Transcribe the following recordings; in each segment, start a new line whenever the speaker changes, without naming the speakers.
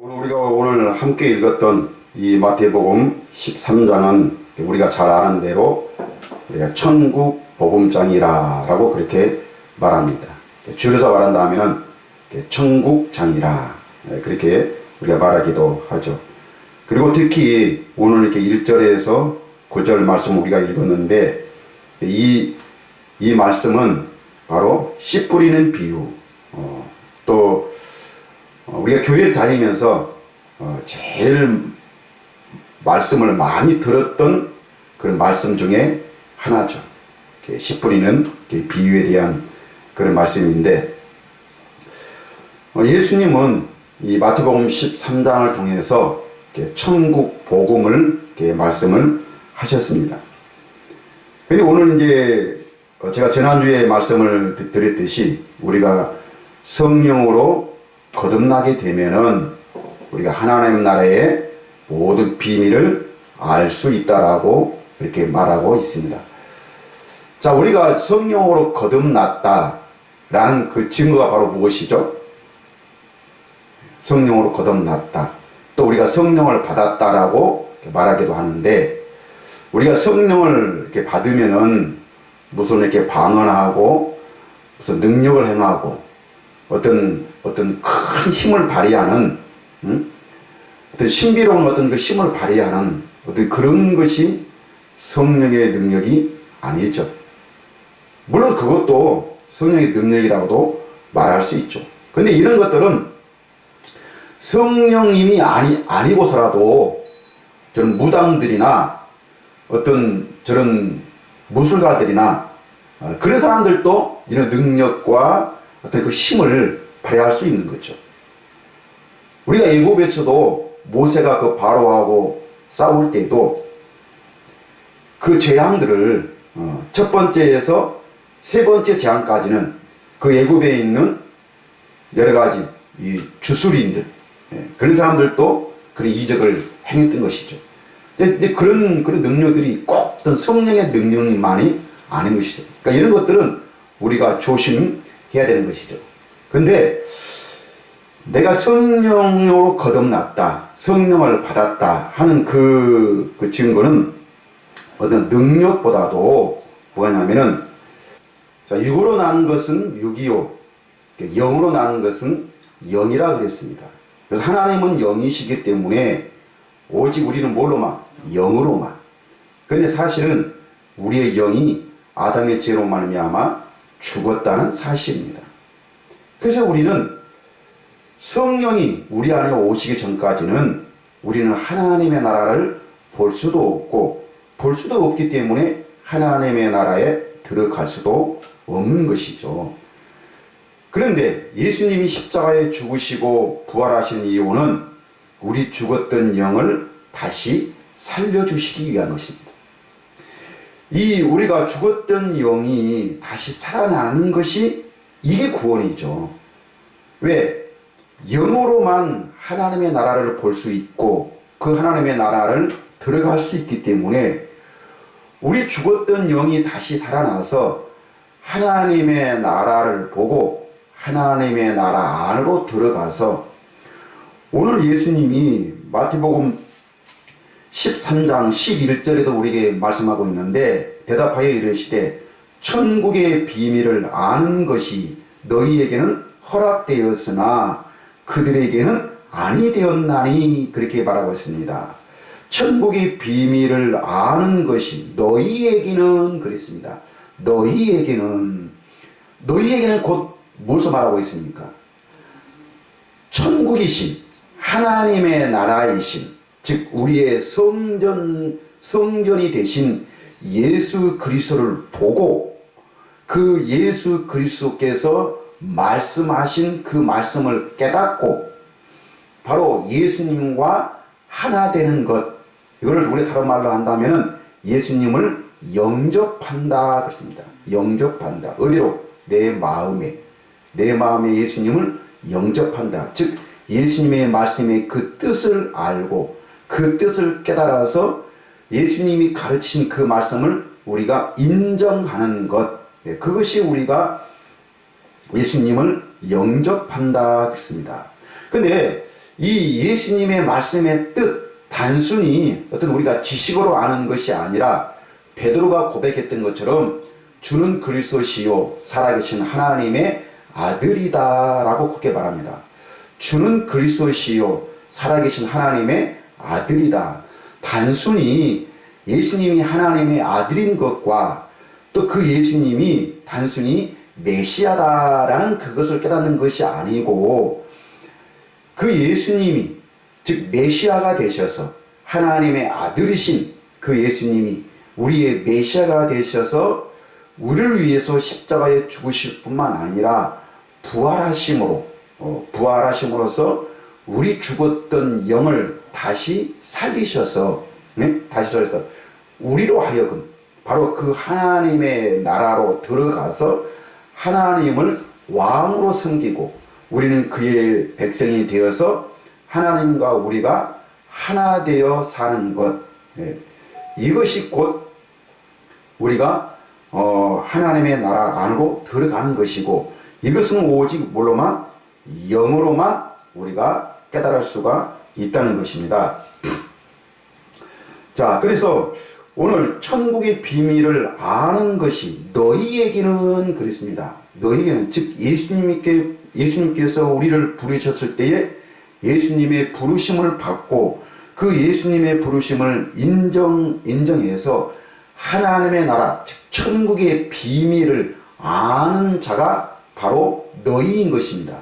오늘 함께 읽었던 이 마태복음 13장은 우리가 잘 아는 대로 우리가 천국 복음장이라고 그렇게 말합니다. 줄여서 말한다면 천국장이라 그렇게 우리가 말하기도 하죠. 그리고 특히 오늘 이렇게 1절에서 9절 말씀 우리가 읽었는데 이 말씀은 바로 씨 뿌리는 비유, 또 우리가 교회를 다니면서 제일 말씀을 많이 들었던 그런 말씀 중에 하나죠. 씨 뿌리는 비유에 대한 그런 말씀인데, 예수님은 이 마태복음 13장을 통해서 천국 복음을 말씀을 하셨습니다. 근데 오늘 이제 제가 지난주에 말씀을 드렸듯이 우리가 성령으로 거듭나게 되면은 우리가 하나님 나라의 모든 비밀을 알 수 있다라고 이렇게 말하고 있습니다. 자, 우리가 성령으로 거듭났다라는 그 증거가 바로 무엇이죠? 성령으로 거듭났다. 또 우리가 성령을 받았다라고 말하기도 하는데, 우리가 성령을 이렇게 받으면은 무슨 이렇게 방언하고 무슨 능력을 행하고 어떤 큰 힘을 발휘하는, 어떤 신비로운 어떤 그 힘을 발휘하는 어떤 그런 것이 성령의 능력이 아니죠. 물론 그것도 성령의 능력이라고도 말할 수 있죠. 근데 이런 것들은 성령님이 아니고서라도 저런 무당들이나 어떤 저런 무술가들이나 그런 사람들도 이런 능력과 어떤 그 힘을 발휘할 수 있는 거죠. 우리가 애굽에서도 모세가 그 바로하고 싸울 때도 그 재앙들을 첫 번째에서 세 번째 재앙까지는 그 애굽에 있는 여러 가지 이 주술인들, 그런 사람들도 그런 이적을 행했던 것이죠. 근데 그런 능력들이 꼭 어떤 성령의 능력만이 아닌 것이죠. 그러니까 이런 것들은 우리가 조심해야 되는 것이죠. 근데 내가 성령으로 거듭났다, 성령을 받았다 하는 그 증거는 어떤 능력보다도 뭐냐면은, 자, 육으로 난 것은 육이요, 영으로 난 것은 영이라 그랬습니다. 그래서 하나님은 영이시기 때문에 오직 우리는 뭘로만? 영으로만. 근데 사실은 우리의 영이 아담의 죄로 말미암아 죽었다는 사실입니다. 그래서 우리는 성령이 우리 안에 오시기 전까지는 우리는 하나님의 나라를 볼 수도 없고, 볼 수도 없기 때문에 하나님의 나라에 들어갈 수도 없는 것이죠. 그런데 예수님이 십자가에 죽으시고 부활하신 이유는 우리 죽었던 영을 다시 살려주시기 위한 것입니다. 이 우리가 죽었던 영이 다시 살아나는 것이 이게 구원이죠. 왜? 영으로만 하나님의 나라를 볼 수 있고 그 하나님의 나라를 들어갈 수 있기 때문에 우리 죽었던 영이 다시 살아나서 하나님의 나라를 보고 하나님의 나라 안으로 들어가서, 오늘 예수님이 마태복음 13장 11절에도 우리에게 말씀하고 있는데, 대답하여 이르시되 천국의 비밀을 아는 것이 너희에게는 허락되었으나 그들에게는 아니 되었나니, 그렇게 말하고 있습니다. 천국의 비밀을 아는 것이 너희에게는 그랬습니다. 너희에게는 곧 무엇을 말하고 있습니까? 천국이신 하나님의 나라이신, 즉 우리의 성전이 되신 예수 그리스도를 보고 그 예수 그리스도께서 말씀하신 그 말씀을 깨닫고 바로 예수님과 하나 되는 것, 이거를 우리 다른 말로 한다면 예수님을 영접한다 그렇습니다. 영접한다. 어디로? 내 마음에 예수님을 영접한다. 즉 예수님의 말씀의 그 뜻을 알고 그 뜻을 깨달아서 예수님이 가르친 그 말씀을 우리가 인정하는 것, 그것이 우리가 예수님을 영접한다 그랬습니다. 근데 이 예수님의 말씀의 뜻, 단순히 어떤 우리가 지식으로 아는 것이 아니라 베드로가 고백했던 것처럼 주는 그리스도시요 살아계신 하나님의 아들이다 라고 그렇게 말합니다. 주는 그리스도시요 살아계신 하나님의 아들이다. 단순히 예수님이 하나님의 아들인 것과 또 그 예수님이 단순히 메시아다라는 그것을 깨닫는 것이 아니고, 그 예수님이 즉 메시아가 되셔서 하나님의 아들이신 그 예수님이 우리의 메시아가 되셔서 우리를 위해서 십자가에 죽으실 뿐만 아니라 부활하심으로써 우리 죽었던 영을 다시 살리셔서, 다시 살려서 우리로 하여금 바로 그 하나님의 나라로 들어가서 하나님을 왕으로 섬기고 우리는 그의 백성이 되어서 하나님과 우리가 하나 되어 사는 것, 이것이 곧 우리가 하나님의 나라 안으로 들어가는 것이고, 이것은 오직 뭘로만? 영으로만 우리가 깨달을 수가 있다는 것입니다. 자, 그래서 오늘 천국의 비밀을 아는 것이 너희에게는 그렇습니다. 너희에게는, 즉 예수님께서 우리를 부르셨을 때에 예수님의 부르심을 받고 그 예수님의 부르심을 인정해서 하나님의 나라, 즉 천국의 비밀을 아는 자가 바로 너희인 것입니다.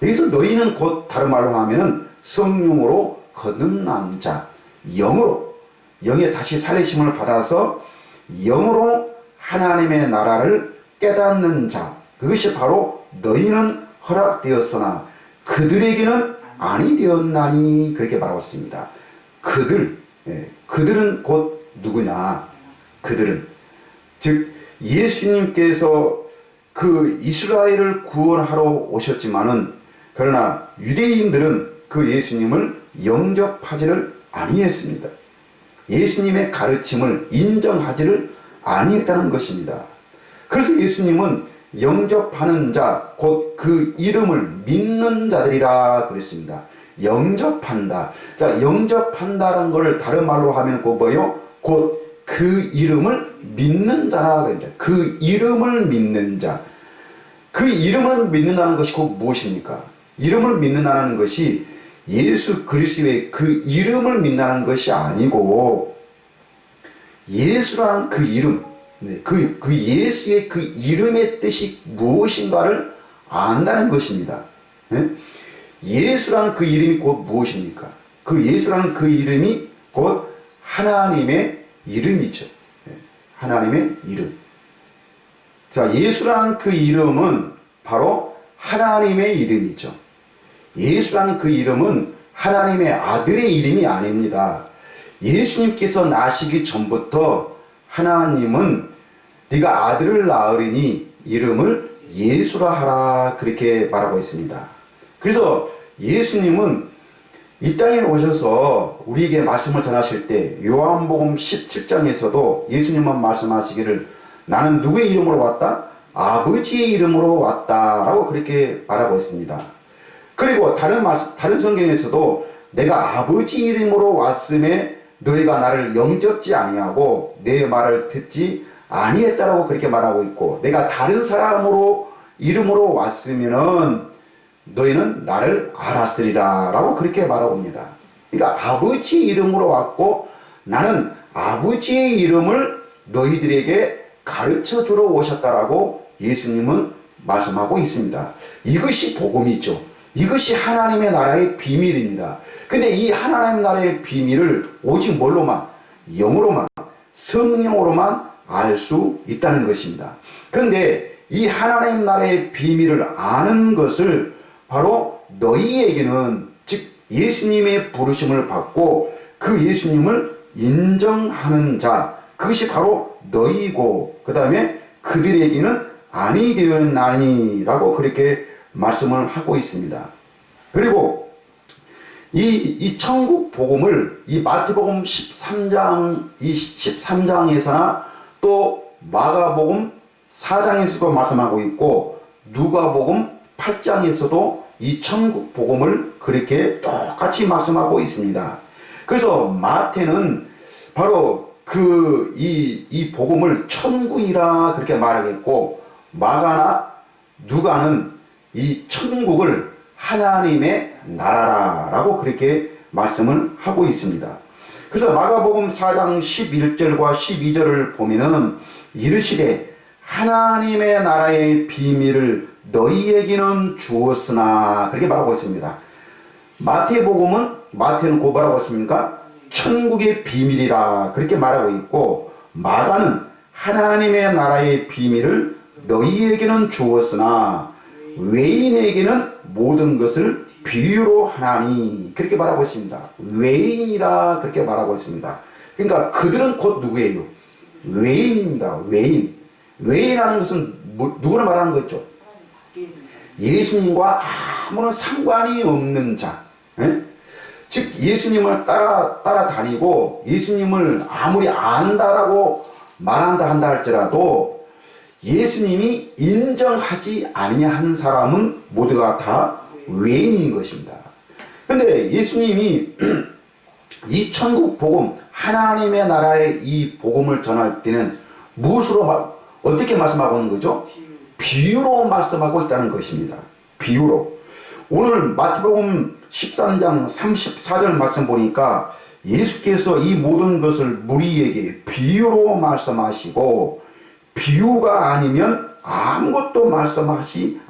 여기서 너희는 곧 다른 말로 하면은 성령으로 거듭난 자, 영의 다시 살리심을 받아서 영으로 하나님의 나라를 깨닫는 자, 그것이 바로 너희는 허락되었으나 그들에게는 아니 되었나니, 그렇게 말하고 있습니다. 그들은 곧 누구냐? 그들은 즉 예수님께서 그 이스라엘을 구원하러 오셨지만은, 그러나 유대인들은 그 예수님을 영접하지를 아니했습니다. 예수님의 가르침을 인정하지를 아니했다는 것입니다. 그래서 예수님은 영접하는 자, 곧 그 이름을 믿는 자들이라 그랬습니다. 영접한다. 그러니까 영접한다는 것을 다른 말로 하면 곧 뭐요? 곧 그 이름을 믿는 자라 그럽니다. 그 이름을 믿는 자. 그 이름을 믿는다는 것이 곧 무엇입니까? 이름을 믿는다는 것이 예수 그리스도의 그 이름을 믿는다는 것이 아니고, 예수라는 그 이름, 그 예수의 그 이름의 뜻이 무엇인가를 안다는 것입니다. 예수라는 그 이름이 곧 무엇입니까? 그 예수라는 그 이름이 곧 하나님의 이름이죠. 하나님의 이름. 자, 예수라는 그 이름은 바로 하나님의 이름이죠. 예수라는 그 이름은 하나님의 아들의 이름이 아닙니다. 예수님께서 나시기 전부터 하나님은 네가 아들을 낳으리니 이름을 예수라 하라, 그렇게 말하고 있습니다. 그래서 예수님은 이 땅에 오셔서 우리에게 말씀을 전하실 때 요한복음 17장에서도 예수님은 말씀하시기를 나는 누구의 이름으로 왔다? 아버지의 이름으로 왔다라고 그렇게 말하고 있습니다. 그리고 다른 성경에서도 내가 아버지 이름으로 왔음에 너희가 나를 영접지 아니하고 내 말을 듣지 아니했다라고 그렇게 말하고 있고, 내가 다른 사람으로 이름으로 왔으면은 너희는 나를 알았으리라 라고 그렇게 말하고 옵니다. 그러니까 아버지 이름으로 왔고 나는 아버지의 이름을 너희들에게 가르쳐 주러 오셨다라고 예수님은 말씀하고 있습니다. 이것이 복음이죠. 이것이 하나님의 나라의 비밀입니다. 근데 이 하나님 나라의 비밀을 오직 뭘로만? 영으로만, 성령으로만 알 수 있다는 것입니다. 그런데 이 하나님 나라의 비밀을 아는 것을 바로 너희에게는, 즉 예수님의 부르심을 받고 그 예수님을 인정하는 자, 그것이 바로 너희고, 그 다음에 그들에게는 아니 되었나니라고 그렇게 말씀을 하고 있습니다. 그리고 이 천국 복음을 이 마태복음 13장에서나 또 마가복음 4장에서도 말씀하고 있고 누가복음 8장에서도 이 천국 복음을 그렇게 똑같이 말씀하고 있습니다. 그래서 마태는 바로 이 복음을 천국이라 그렇게 말하겠고, 마가나 누가는 이 천국을 하나님의 나라라고 그렇게 말씀을 하고 있습니다. 그래서 마가복음 4장 11절과 12절을 보면은 이르시되 하나님의 나라의 비밀을 너희에게는 주었으나 그렇게 말하고 있습니다. 마태는 고발하고 있습니까? 천국의 비밀이라 그렇게 말하고 있고, 마가는 하나님의 나라의 비밀을 너희에게는 주었으나 외인에게는 모든 것을 비유로 하나니 그렇게 말하고 있습니다. 외인이라 그렇게 말하고 있습니다. 그러니까 그들은 곧 누구예요? 외인입니다. 외인이라는 것은 누구를 말하는 거죠? 예수님과 아무런 상관이 없는 자. 예? 즉 예수님을 따라다니고 예수님을 아무리 안다라고 말한다 한다 할지라도 예수님이 인정하지 아니한 사람은 모두가 다 외인인 것입니다. 그런데 예수님이 이 천국 복음, 하나님의 나라의 이 복음을 전할 때는 무엇으로 어떻게 말씀하고 있는 거죠? 비유로 말씀하고 있다는 것입니다. 비유로. 오늘 마태복음 13장 34절 말씀 보니까 예수께서 이 모든 것을 무리에게 비유로 말씀하시고, 비유가 아니면 아무것도 말씀하지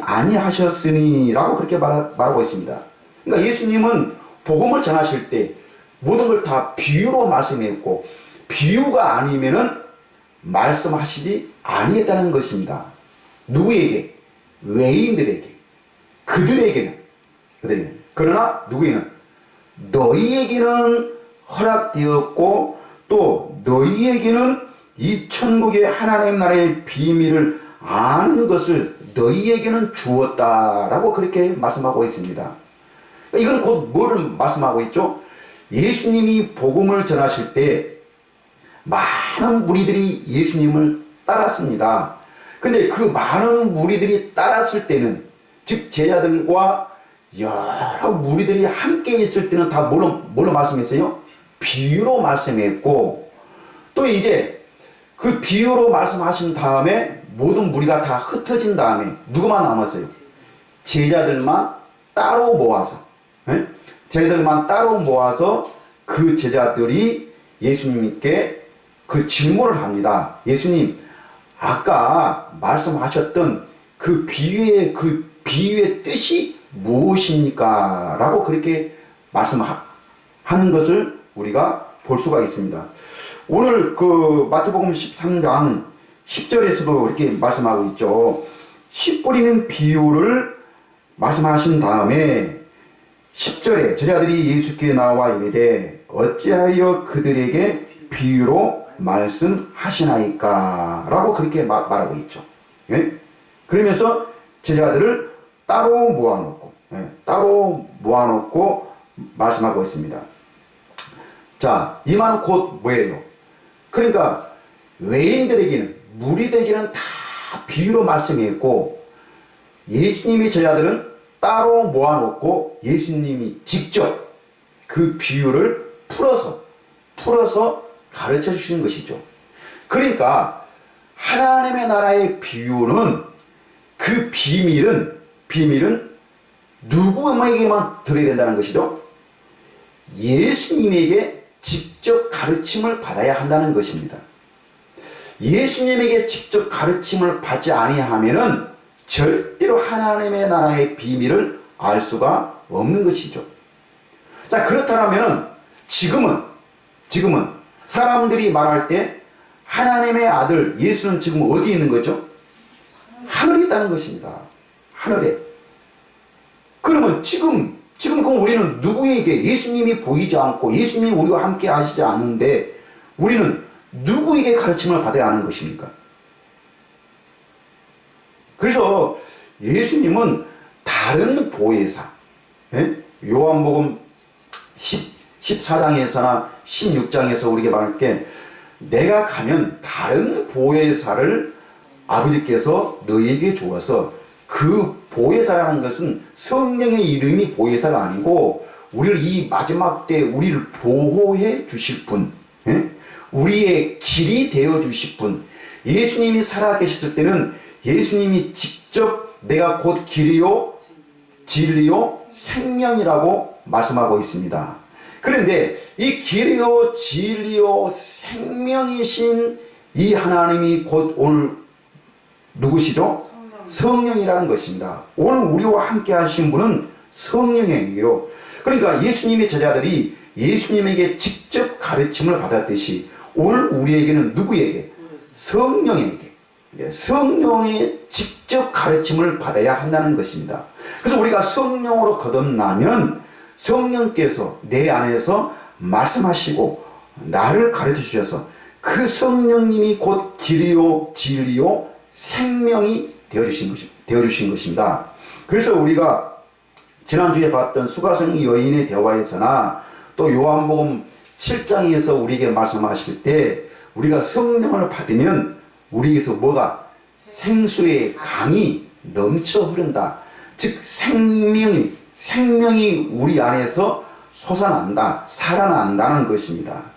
아니하셨으니라고 그렇게 말하고 있습니다. 그러니까 예수님은 복음을 전하실 때 모든 걸 다 비유로 말씀했고, 비유가 아니면은 말씀하시지 아니했다는 것입니다. 누구에게? 외인들에게. 그들에게는. 그러나 누구에게는? 너희에게는 허락되었고 또 너희에게는 이 천국의 하나님 나라의 비밀을 아는 것을 너희에게는 주었다라고 그렇게 말씀하고 있습니다. 이건 곧 뭐를 말씀하고 있죠? 예수님이 복음을 전하실 때 많은 무리들이 예수님을 따랐습니다. 근데 그 많은 무리들이 따랐을 때는, 즉 제자들과 여러 무리들이 함께 있을 때는 다 뭘로 말씀했어요? 비유로 말씀했고, 또 이제 그 비유로 말씀하신 다음에 모든 무리가 다 흩어진 다음에 누구만 남았어요? 제자들만 따로 모아서, 제자들만 따로 모아서 그 제자들이 예수님께 그 질문을 합니다. 예수님, 아까 말씀하셨던 그 비유의 뜻이 무엇입니까? 라고 그렇게 말씀하는 것을 우리가 볼 수가 있습니다. 오늘 그 마태복음 13장 10절에서도 이렇게 말씀하고 있죠. 씨 뿌리는 비유를 말씀하신 다음에 10절에 제자들이 예수께 나와 이르되 어찌하여 그들에게 비유로 말씀하시나이까? 라고 그렇게 말하고 있죠. 예? 그러면서 제자들을 따로 모아놓고 말씀하고 있습니다. 자, 이 말은 곧 뭐예요? 그러니까 외인들에게는, 무리들에게는 다 비유로 말씀했고, 예수님의 제자들은 따로 모아놓고 예수님이 직접 그 비유를 풀어서 가르쳐 주시는 것이죠. 그러니까 하나님의 나라의 비유는, 그 비밀은 누구에게만 들어야 된다는 것이죠? 예수님에게 직접 가르침을 받아야 한다는 것입니다. 예수님에게 직접 가르침을 받지 아니하면은 절대로 하나님의 나라의 비밀을 알 수가 없는 것이죠. 자, 그렇다면 지금은 사람들이 말할 때 하나님의 아들 예수는 지금 어디 있는 거죠? 하늘에 있다는 것입니다. 하늘에. 그러면 지금 그럼 우리는 누구에게, 예수님이 보이지 않고 예수님이 우리와 함께 하시지 않는데 우리는 누구에게 가르침을 받아야 하는 것입니까? 그래서 예수님은 다른 보혜사, 요한복음 14장에서나 16장에서 우리에게 말할 게, 내가 가면 다른 보혜사를 아버지께서 너희에게 주어서 그 보혜사라는 것은 성령의 이름이 보혜사가 아니고 우리를 이 마지막 때 우리를 보호해 주실 분, 예? 우리의 길이 되어 주실 분. 예수님이 살아계셨을 때는 예수님이 직접 내가 곧 길이요 진리요 생명이라고 말씀하고 있습니다. 그런데 이 길이요 진리요 생명이신 이 하나님이 곧 오늘 누구시죠? 성령이라는 것입니다. 오늘 우리와 함께 하신 분은 성령이에요. 그러니까 예수님의 제자들이 예수님에게 직접 가르침을 받았듯이 오늘 우리에게는 누구에게? 성령에게. 성령의 직접 가르침을 받아야 한다는 것입니다. 그래서 우리가 성령으로 거듭나면 성령께서 내 안에서 말씀하시고 나를 가르쳐 주셔서 그 성령님이 곧 길이요 진리요 생명이 되어주신 것입니다. 그래서 우리가 지난주에 봤던 수가성 여인의 대화에서나 또 요한복음 7장에서 우리에게 말씀하실 때 우리가 성령을 받으면 우리에게서 뭐가? 생수의 강이 넘쳐 흐른다. 즉 생명이 우리 안에서 솟아난다, 살아난다는 것입니다.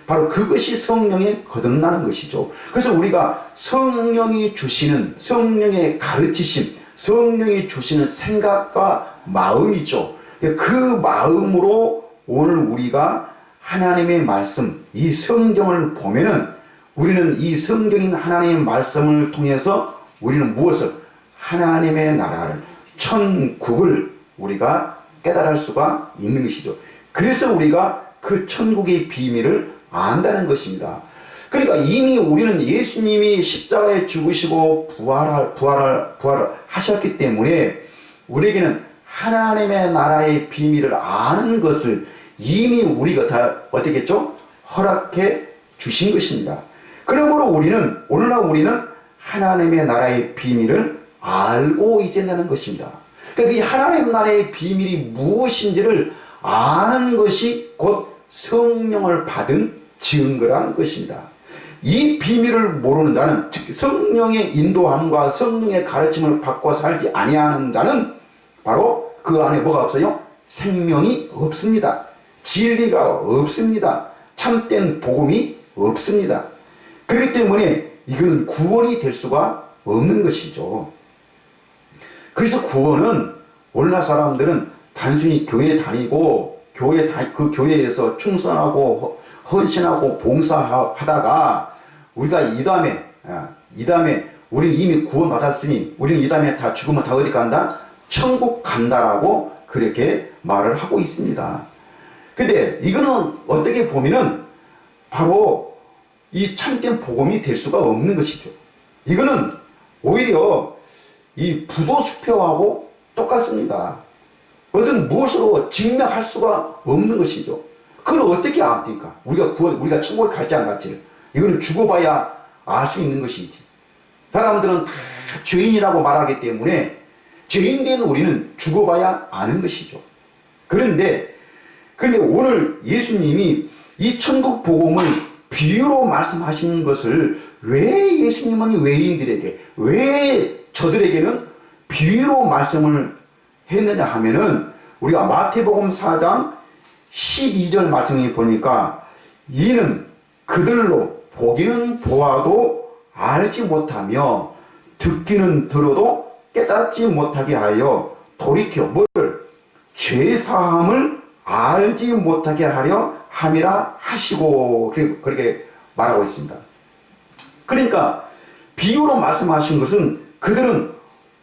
바로 그것이 성령에 거듭나는 것이죠. 그래서 우리가 성령이 주시는 성령의 가르치심, 성령이 주시는 생각과 마음이죠. 그 마음으로 오늘 우리가 하나님의 말씀, 이 성경을 보면은 우리는 이 성경인 하나님의 말씀을 통해서 우리는 무엇을? 하나님의 나라를, 천국을 우리가 깨달을 수가 있는 것이죠. 그래서 우리가 그 천국의 비밀을 안다는 것입니다. 그러니까 이미 우리는 예수님이 십자가에 죽으시고 부활하셨기 때문에 우리에게는 하나님의 나라의 비밀을 아는 것을 이미 우리가 다 어떻게 했죠? 허락해 주신 것입니다. 그러므로 오늘날 우리는 하나님의 나라의 비밀을 알고 있다는 것입니다. 그러니까 이 하나님의 나라의 비밀이 무엇인지를 아는 것이 곧 성령을 받은 증거라는 것입니다. 이 비밀을 모르는 자는, 즉 성령의 인도함과 성령의 가르침을 받고 살지 아니하는 자는 바로 그 안에 뭐가 없어요? 생명이 없습니다. 진리가 없습니다. 참된 복음이 없습니다. 그렇기 때문에 이거는 구원이 될 수가 없는 것이죠. 그래서 구원은 오늘날 사람들은 단순히 교회 다니고 그 교회에서 충성하고 헌신하고 봉사하다가 우리가 이 다음에 우리는 이미 구원 받았으니 우리는 이 다음에 다 죽으면 다 어디 간다? 천국 간다라고 그렇게 말을 하고 있습니다. 근데 이거는 어떻게 보면은 바로 이 참된 복음이 될 수가 없는 것이죠. 이거는 오히려 이 부도수표하고 똑같습니다. 어떤 무엇으로 증명할 수가 없는 것이죠. 그걸 어떻게 압니까? 우리가 천국에 갈지 안 갈지를. 이거는 죽어봐야 알 수 있는 것이지. 사람들은 다 죄인이라고 말하기 때문에 죄인된 우리는 죽어봐야 아는 것이죠. 그런데 오늘 예수님이 이 천국 복음을 비유로 말씀하시는 것을 왜 예수님은 외인들에게, 왜 저들에게는 비유로 말씀을 했느냐 하면은 우리가 마태복음 4장 12절 말씀에 보니까 이는 그들로 보기는 보아도 알지 못하며 듣기는 들어도 깨닫지 못하게 하여 돌이켜 뭐를? 죄사함을 알지 못하게 하려 함이라 하시고 그렇게 말하고 있습니다. 그러니까 비유로 말씀하신 것은 그들은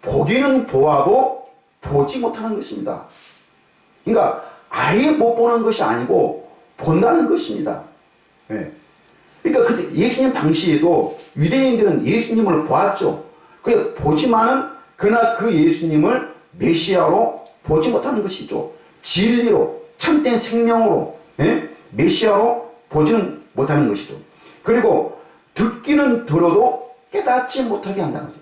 보기는 보아도 보지 못하는 것입니다. 그러니까 아예 못 보는 것이 아니고 본다는 것입니다. 예. 그러니까 그때 예수님 당시에도 유대인들은 예수님을 보았죠. 그래 보지만은 그러나 그 예수님을 메시아로 보지 못하는 것이죠. 진리로 참된 생명으로 메시아로 보지는 못하는 것이죠. 그리고 듣기는 들어도 깨닫지 못하게 한다는 거죠.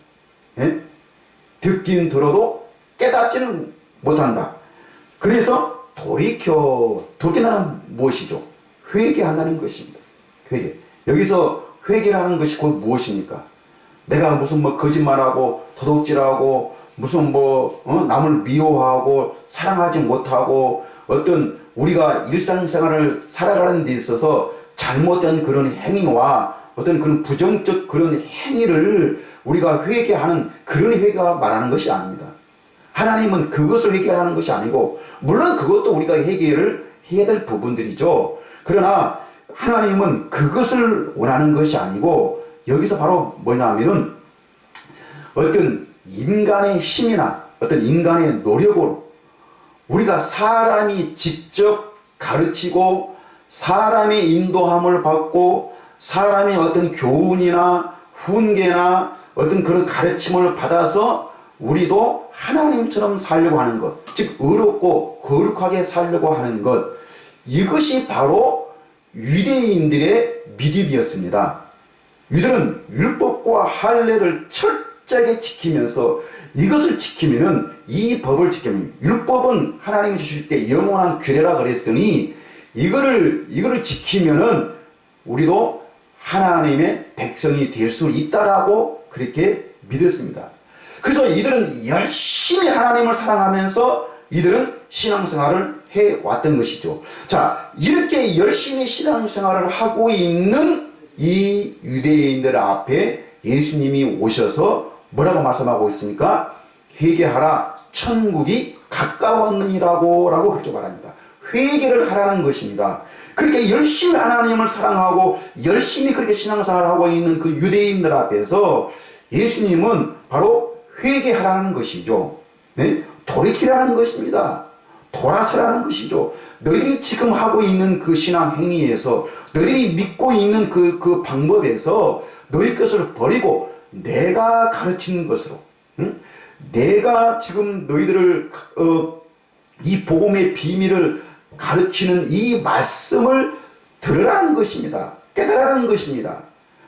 듣기는 들어도 깨닫지는 못한다. 그래서 돌이켜나는 무엇이죠? 회개한다는 것입니다. 회개. 여기서 회개라는 것이 곧 무엇입니까? 내가 무슨 거짓말하고 도둑질하고 무슨 남을 미워하고 사랑하지 못하고 어떤 우리가 일상생활을 살아가는 데 있어서 잘못된 그런 행위와 어떤 그런 부정적 그런 행위를 우리가 회개하는 그런 회개가 말하는 것이 아닙니다. 하나님은 그것을 회개하는 것이 아니고, 물론 그것도 우리가 회개를 해야 될 부분들이죠. 그러나 하나님은 그것을 원하는 것이 아니고, 여기서 바로 뭐냐면은 어떤 인간의 힘이나 어떤 인간의 노력으로 우리가 사람이 직접 가르치고 사람의 인도함을 받고 사람의 어떤 교훈이나 훈계나 어떤 그런 가르침을 받아서 우리도 하나님처럼 살려고 하는 것, 즉 의롭고 거룩하게 살려고 하는 것, 이것이 바로 유대인들의 믿음이었습니다. 유대는 율법과 할례를 철저하게 지키면서 이것을 지키면은, 이 법을 지키면, 율법은 하나님이 주실 때 영원한 규례라 그랬으니 이거를 지키면은 우리도 하나님의 백성이 될 수 있다라고 그렇게 믿었습니다. 그래서 이들은 열심히 하나님을 사랑하면서 이들은 신앙생활을 해왔던 것이죠. 자, 이렇게 열심히 신앙생활을 하고 있는 이 유대인들 앞에 예수님이 오셔서 뭐라고 말씀하고 있습니까? 회개하라, 천국이 가까웠느니라고 그렇게 말합니다. 회개를 하라는 것입니다. 그렇게 열심히 하나님을 사랑하고 열심히 그렇게 신앙생활을 하고 있는 그 유대인들 앞에서 예수님은 바로 회개하라는 것이죠. 네? 돌이키라는 것입니다. 돌아서라는 것이죠. 너희들이 지금 하고 있는 그 신앙 행위에서, 너희들이 믿고 있는 그 방법에서 너희 것을 버리고 내가 가르치는 것으로, 내가 지금 너희들을 이 복음의 비밀을 가르치는 이 말씀을 들으라는 것입니다. 깨달으라는 것입니다.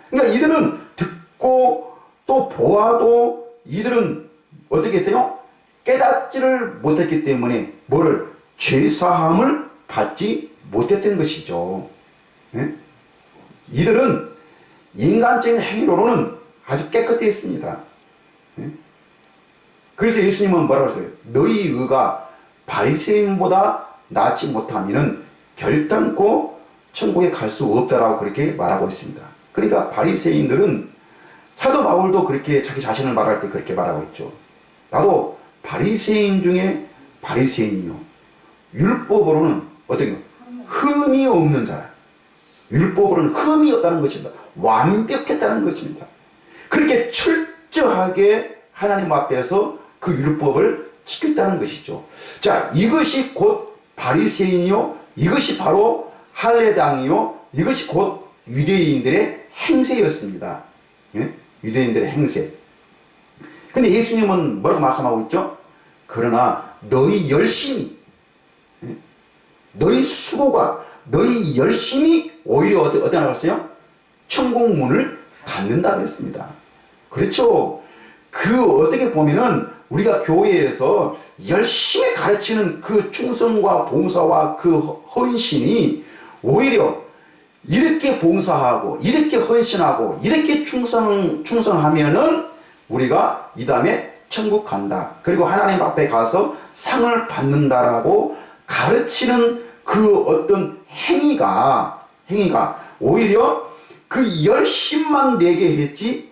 그러니까 이들은 듣고 또 보아도 이들은 어떻게 했어요? 깨닫지를 못했기 때문에 죄사함을 받지 못했던 것이죠. 네? 이들은 인간적인 행위로는 아주 깨끗했습니다. 네? 그래서 예수님은 뭐라고 했어요? 너희 의가 바리새인보다 낫지 못하면은 결단코 천국에 갈 수 없다라고 그렇게 말하고 있습니다. 그러니까 바리새인들은, 사도 바울도 그렇게 자기 자신을 말할 때 그렇게 말하고 있죠. 나도 바리새인 중에 바리새인이요, 율법으로는 어떻게 흠이 없는 자라. 율법으로는 흠이 없다는 것입니다. 완벽했다는 것입니다. 그렇게 철저하게 하나님 앞에서 그 율법을 지켰다는 것이죠. 자, 이것이 곧 바리새인이요, 이것이 바로 할례당이요, 이것이 곧 유대인들의 행세였습니다. 예? 유대인들의 행세. 근데 예수님은 뭐라고 말씀하고 있죠? 그러나 너희 열심히, 너희 수고가, 너희 열심히 오히려 어디 나갔어요? 천국 문을 닫는다 그랬습니다. 그렇죠. 어떻게 보면은 우리가 교회에서 열심히 가르치는 그 충성과 봉사와 그 헌신이 오히려 이렇게 봉사하고 이렇게 헌신하고 이렇게 충성하면은 우리가 이 다음에 천국 간다, 그리고 하나님 앞에 가서 상을 받는다라고 가르치는 그 어떤 행위가 오히려 그 열심만 내게 했지,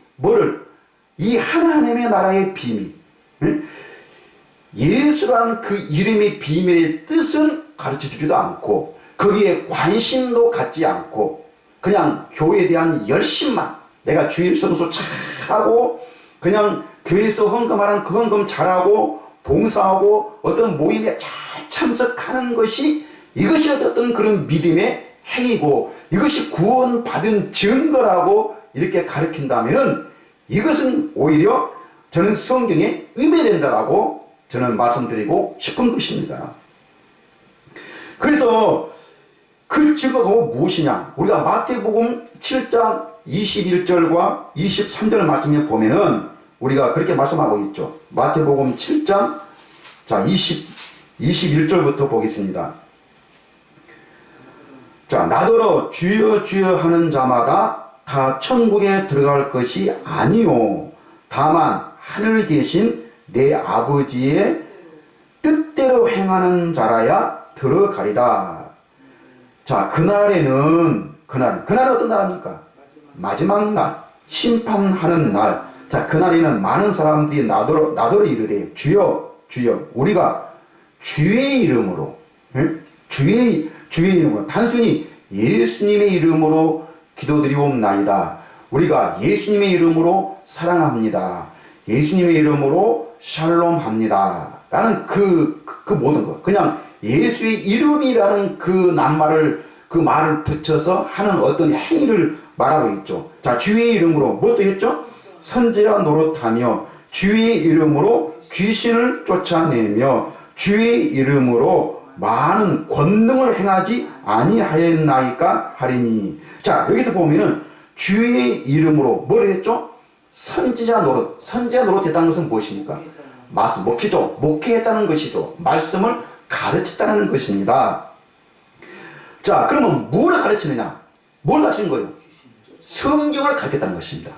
이 하나님의 나라의 비밀, 예수라는 그 이름의 비밀의 뜻은 가르쳐주지도 않고 거기에 관심도 갖지 않고 그냥 교회에 대한 열심만, 내가 주일 성수 잘하고 그냥 교회에서 헌금하는 그 헌금 잘하고 봉사하고 어떤 모임에 잘 참석하는 것이, 이것이 어떤 그런 믿음의 행위고 이것이 구원받은 증거라고 이렇게 가르친다면은 이것은 오히려 저는 성경에 위배된다라고 저는 말씀드리고 싶은 것입니다. 그래서 그 증거가 무엇이냐? 우리가 마태복음 7장 21절과 23절 말씀에 보면은 우리가 그렇게 말씀하고 있죠. 마태복음 7장 21절부터 보겠습니다. 자, 나더러 주여 주여 하는 자마다 다 천국에 들어갈 것이 아니요 다만 하늘에 계신 내 아버지의 뜻대로 행하는 자라야 들어가리라. 자, 그날은 어떤 날입니까? 마지막 날, 심판하는 날. 자, 그날에는 많은 사람들이 나더러 이르되 주여 주여 우리가 주의 이름으로, 주의 이름으로, 단순히 예수님의 이름으로 기도드리옵나이다. 우리가 예수님의 이름으로 사랑합니다. 예수님의 이름으로 샬롬합니다. 라는 그 모든 것. 그냥 예수의 이름이라는 그 말을 붙여서 하는 어떤 행위를 말하고 있죠. 자, 주의 이름으로 무엇도 했죠? 선지자 노릇하며 주의 이름으로 귀신을 쫓아내며 주의 이름으로 많은 권능을 행하지 아니하였나이까 하리니. 자, 여기서 보면은 주의 이름으로 뭘 했죠? 선지자 노릇 했다는 것은 무엇입니까? 목회죠. 목회했다는 것이죠. 말씀을 가르쳤다는 것입니다. 자, 그러면 뭘 가르치느냐? 뭘 가르치는 거예요? 성경을 가르쳤다는 것입니다.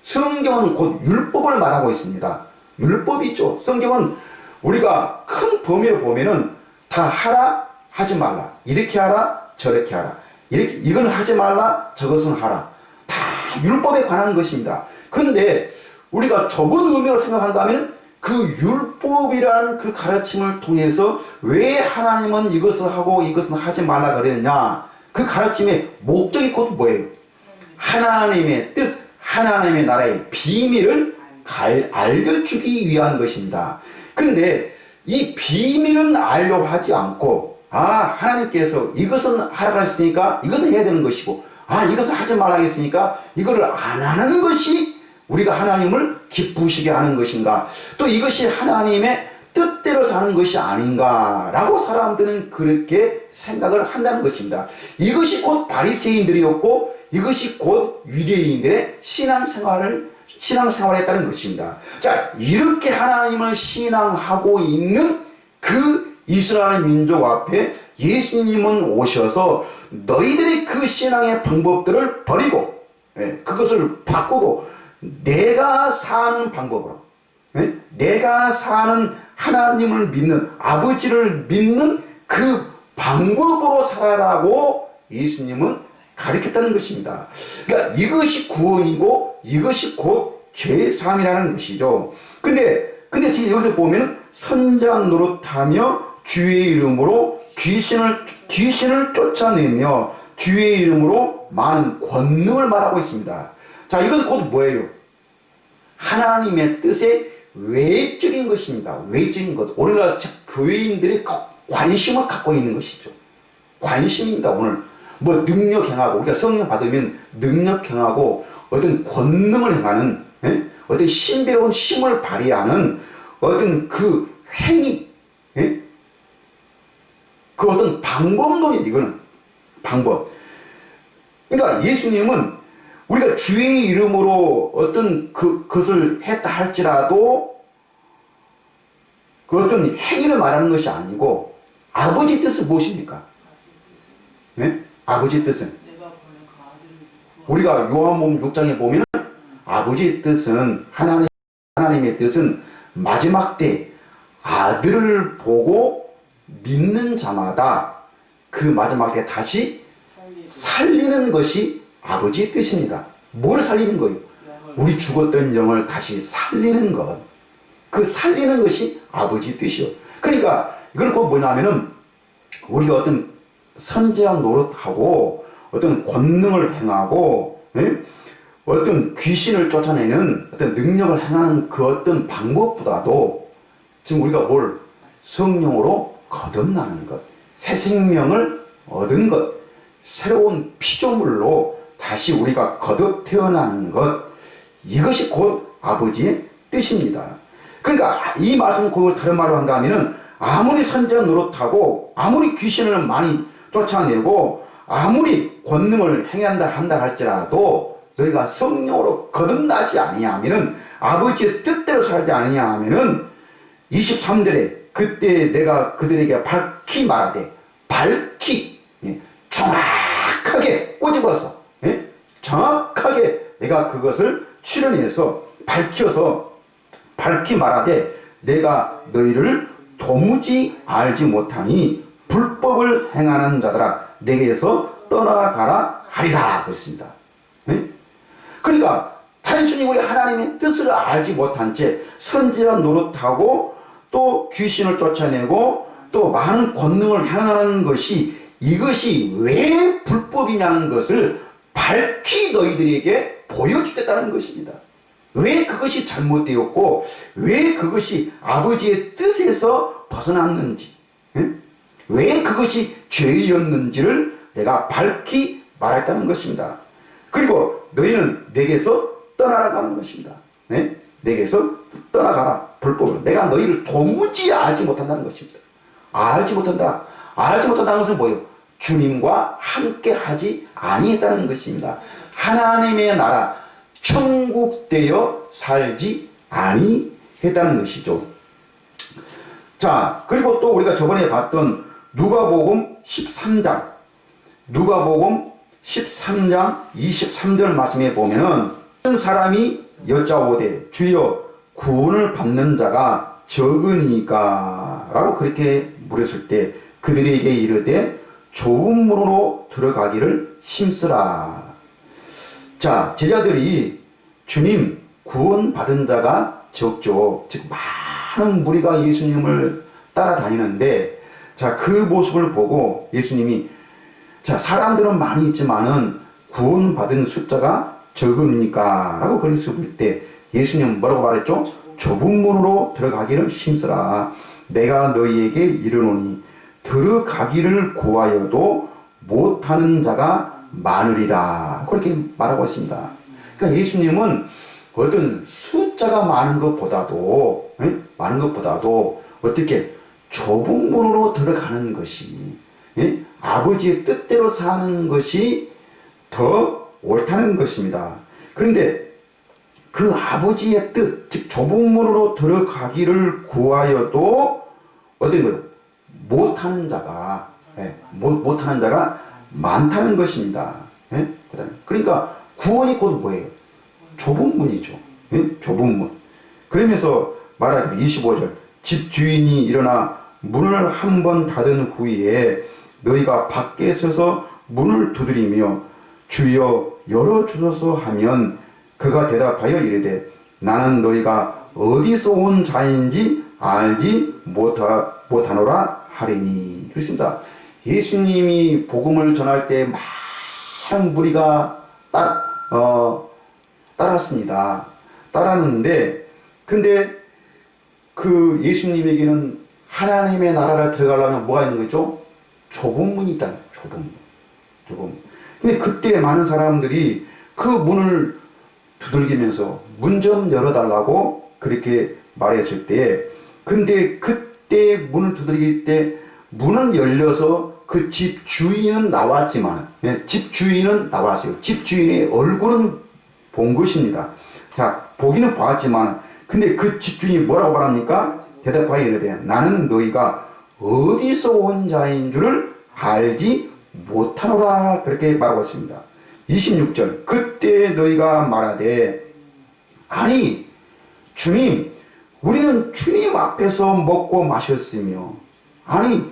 성경은 곧 율법을 말하고 있습니다. 율법이죠. 성경은 우리가 큰 범위로 보면은 다 하라, 하지 말라. 이렇게 하라, 저렇게 하라. 이건 하지 말라, 저것은 하라. 다 율법에 관한 것입니다. 그런데 우리가 좁은 의미로 생각한다면 그 율법이라는 그 가르침을 통해서 왜 하나님은 이것을 하고 이것은 하지 말라 그랬냐? 그 가르침의 목적이 곧 뭐예요? 하나님의 뜻, 하나님의 나라의 비밀을 알려주기 위한 것입니다. 그런데 이 비밀은 알려고 하지 않고, 하나님께서 이것은 하라고 했으니까 이것은 해야 되는 것이고, 이것은 하지 말라고 했으니까 이거를 안 하는 것이 우리가 하나님을 기쁘시게 하는 것인가, 또 이것이 하나님의 뜻대로 사는 것이 아닌가라고 사람들은 그렇게 생각을 한다는 것입니다. 이것이 곧 바리새인들이었고 이것이 곧 유대인들의 신앙생활을 했다는 것입니다. 자, 이렇게 하나님을 신앙하고 있는 그 이스라엘 민족 앞에 예수님은 오셔서 너희들이 그 신앙의 방법들을 버리고, 그것을 바꾸고 내가 사는 방법으로, 내가 사는 하나님을 믿는, 아버지를 믿는 그 방법으로 살아라고 예수님은 가르쳤다는 것입니다. 그러니까 이것이 구원이고 이것이 곧 죄사함이라는 것이죠. 근데 지금 여기서 보면 선지자 노릇하며 주의 이름으로 귀신을 쫓아내며 주의 이름으로 많은 권능을 말하고 있습니다. 자, 이것은 곧 뭐예요? 하나님의 뜻의 외적인 것입니다. 외적인 것. 오늘날 교회인들이 관심을 갖고 있는 것이죠. 관심입니다. 오늘 뭐 능력 행하고, 우리가 성령 받으면 능력 행하고 어떤 권능을 행하는, 어떤 신비로운 힘을 발휘하는 어떤 그 행위, 그 어떤 방법론이, 이거는 방법. 그러니까 예수님은 우리가 주의 이름으로 어떤 그것을 했다 할지라도 그 어떤 행위를 말하는 것이 아니고 아버지 뜻은 무엇입니까? 아버지 뜻은 우리가 요한복음 6장에 보면 아버지 뜻은 하나님의 뜻은 마지막 때 아들을 보고 믿는 자마다 그 마지막 때 다시 살리는 것이 아버지의 뜻입니다. 뭘 살리는 거예요? 우리 죽었던 영을 다시 살리는 것. 그 살리는 것이 아버지의 뜻이요. 그러니까 이걸 꼭 뭐냐면은 우리가 어떤 선지자 노릇하고 어떤 권능을 행하고, 어떤 귀신을 쫓아내는 어떤 능력을 행하는 그 어떤 방법보다도 지금 우리가 뭘 성령으로 거듭나는 것, 새 생명을 얻은 것, 새로운 피조물로 다시 우리가 거듭 태어나는 것, 이것이 곧 아버지의 뜻입니다. 그러니까 이 말씀 그 다른 말로 한다면은 아무리 선지자 노릇하고 아무리 귀신을 많이 쫓아내고 아무리 권능을 한다 할지라도 너희가 성령으로 거듭나지 아니하면은, 아버지의 뜻대로 살지 아니하면은 23절에 그때 내가 그들에게 밝히 말하되, 정확하게 꼬집어서, 정확하게 내가 그것을 추론해서 밝혀서 밝히 말하되 내가 너희를 도무지 알지 못하니 불법을 행하는 자들아 내게서 떠나가라 하리라 그랬습니다. 네? 그러니까 단순히 우리 하나님의 뜻을 알지 못한 채 선지자 노릇하고 또 귀신을 쫓아내고 또 많은 권능을 행하는 것이 이것이 왜 불법이냐는 것을 밝히 너희들에게 보여주겠다는 것입니다. 왜 그것이 잘못되었고 왜 그것이 아버지의 뜻에서 벗어났는지 왜 그것이 죄였는지를 내가 밝히 말했다는 것입니다. 그리고 너희는 내게서 떠나가는 것입니다. 네? 내게서 떠나가라. 불법으로. 내가 너희를 도무지 알지 못한다는 것입니다. 알지 못한다. 알지 못한다는 것은 뭐예요? 주님과 함께 하지 아니했다는 것입니다. 하나님의 나라 천국 되어 살지 아니했다는 것이죠. 자, 그리고 또 우리가 저번에 봤던 누가복음 13장 23절 말씀에 보면은 한 사람이 여짜오되 주여 구원을 받는 자가 적으니까 라고 그렇게 물었을 때 그들에게 이르되 좁은 문으로 들어가기를 힘쓰라. 자, 제자들이 주님 구원받은 자가 적죠. 즉 많은 무리가 예수님을 따라다니는데 자, 그 모습을 보고 예수님이 자, 사람들은 많이 있지만은 구원받은 숫자가 적습니까? 라고 그랬을 때 예수님은 뭐라고 말했죠? 좁은 문으로 들어가기를 힘쓰라. 내가 너희에게 이르노니 들어가기를 구하여도 못하는 자가 많으리라. 그렇게 말하고 있습니다. 그러니까 예수님은 어떤 숫자가 많은 것보다도 어떻게 좁은 문으로 들어가는 것이 아버지의 뜻대로 사는 것이 더 옳다는 것입니다. 그런데 그 아버지의 뜻, 즉 좁은 문으로 들어가기를 구하여도 어떤 거요? 못하는 자가 많다는 것입니다. 그러니까 구원이 곧 뭐예요? 좁은 문이죠. 좁은 문. 그러면서 말하기로 25절 집주인이 일어나 문을 한 번 닫은 후에 너희가 밖에 서서 문을 두드리며 주여 열어주소서 하면 그가 대답하여 이르되 나는 너희가 어디서 온 자인지 알지 못하노라 하리니. 그렇습니다. 예수님이 복음을 전할 때 많은 무리가 따랐습니다. 따랐는데 근데 그 예수님에게는 하나님의 나라를 들어가려면 뭐가 있는 거죠? 좁은 문이 있다. 좁은 문. 근데 그때 많은 사람들이 그 문을 두들기면서 문 좀 열어달라고 그렇게 말했을 때 근데 그때 문을 두들길 때 문은 열려서 그 집 주인은 나왔지만 집 주인은 나왔어요. 집 주인의 얼굴은 본 것입니다. 자, 보기는 봤지만 근데 그 집 주인이 뭐라고 말합니까? 대답하여 이르되 나는 너희가 어디서 온 자인 줄을 알지 못하노라. 그렇게 말하고 있습니다. 26절 그때 너희가 말하되 아니 주님 우리는 주님 앞에서 먹고 마셨으며 아니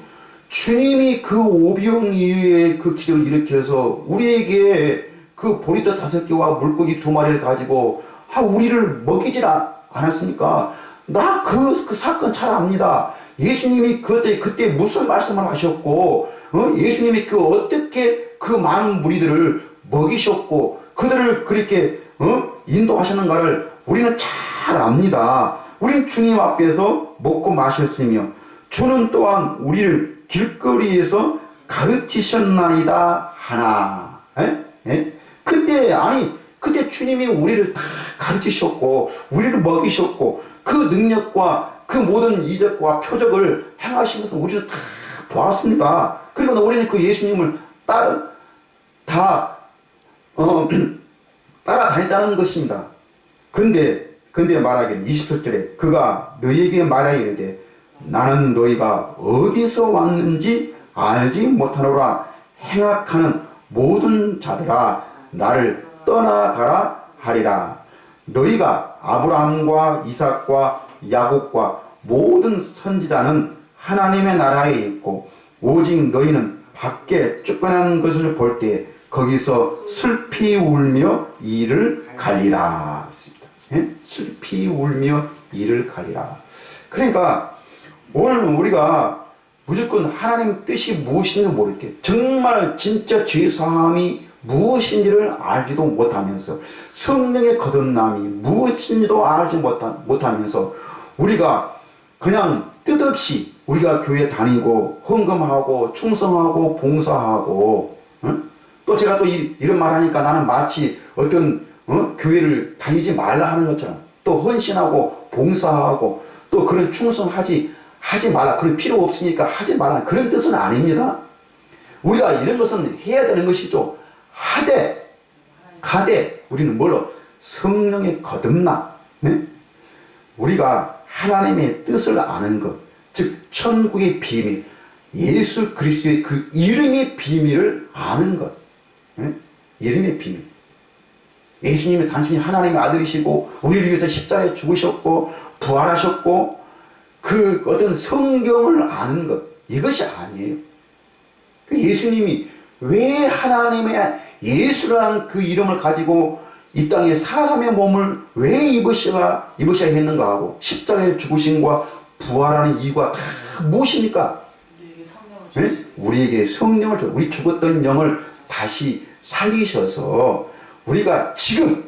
주님이 그 오병 이후에 그 기적을 일으켜서 우리에게 그 보리떡 5개와 물고기 2마리를 가지고 우리를 먹이질 않았습니까? 나 그 사건 잘 압니다. 예수님이 그때 무슨 말씀을 하셨고 예수님이 어떻게 그 많은 무리들을 먹이셨고 그들을 그렇게 인도하셨는가를 우리는 잘 압니다. 우리는 주님 앞에서 먹고 마셨으며 주는 또한 우리를 길거리에서 가르치셨나이다 하나. 그때 주님이 우리를 다 가르치셨고 우리를 먹이셨고 그 능력과 그 모든 이적과 표적을 행하시면서 우리는 다 보았습니다. 그리고 우리는 그 예수님을 따라다녔다는 것입니다. 근데 말하기는 27절에 그가 너희에게 말하여 이르되 나는 너희가 어디서 왔는지 알지 못하노라. 행악하는 모든 자들아 나를 떠나가라 하리라. 너희가 아브라함과 이삭과 야곱과 모든 선지자는 하나님의 나라에 있고 오직 너희는 밖에 쫓겨난 것을 볼 때 거기서 슬피 울며 이를 갈리라. 예? 슬피 울며 이를 갈리라. 그러니까 오늘 우리가 무조건 하나님 뜻이 무엇인지 모르게 정말 진짜 죄사함이 무엇인지를 알지도 못하면서 성령의 거듭남이 무엇인지도 알지 못하면서 우리가 그냥 뜻없이 우리가 교회 다니고 헌금하고 충성하고 봉사하고 또 제가 또 이런 말 하니까 나는 마치 어떤 교회를 다니지 말라 하는 것처럼 또 헌신하고 봉사하고 또 그런 충성하지 말라, 그런 필요 없으니까 하지 말라, 그런 뜻은 아닙니다. 우리가 이런 것은 해야 되는 것이죠. 하되 우리는 뭘로? 성령의 거듭남, 네? 우리가 하나님의 뜻을 아는 것, 즉 천국의 비밀, 예수 그리스도의 그 이름의 비밀을 아는 것, 네? 이름의 비밀. 예수님이 단순히 하나님의 아들이시고 우리를 위해서 십자가에 죽으셨고 부활하셨고 그 어떤 성경을 아는 것, 이것이 아니에요. 예수님이 왜 하나님의 예수라는 그 이름을 가지고 이 땅에 사람의 몸을 왜 입으셔야 했는가 하고 십자가에 죽으심과 부활하는 이유가 다 무엇입니까? 우리에게 성령을 줘. 우리 죽었던 영을 다시 살리셔서 우리가 지금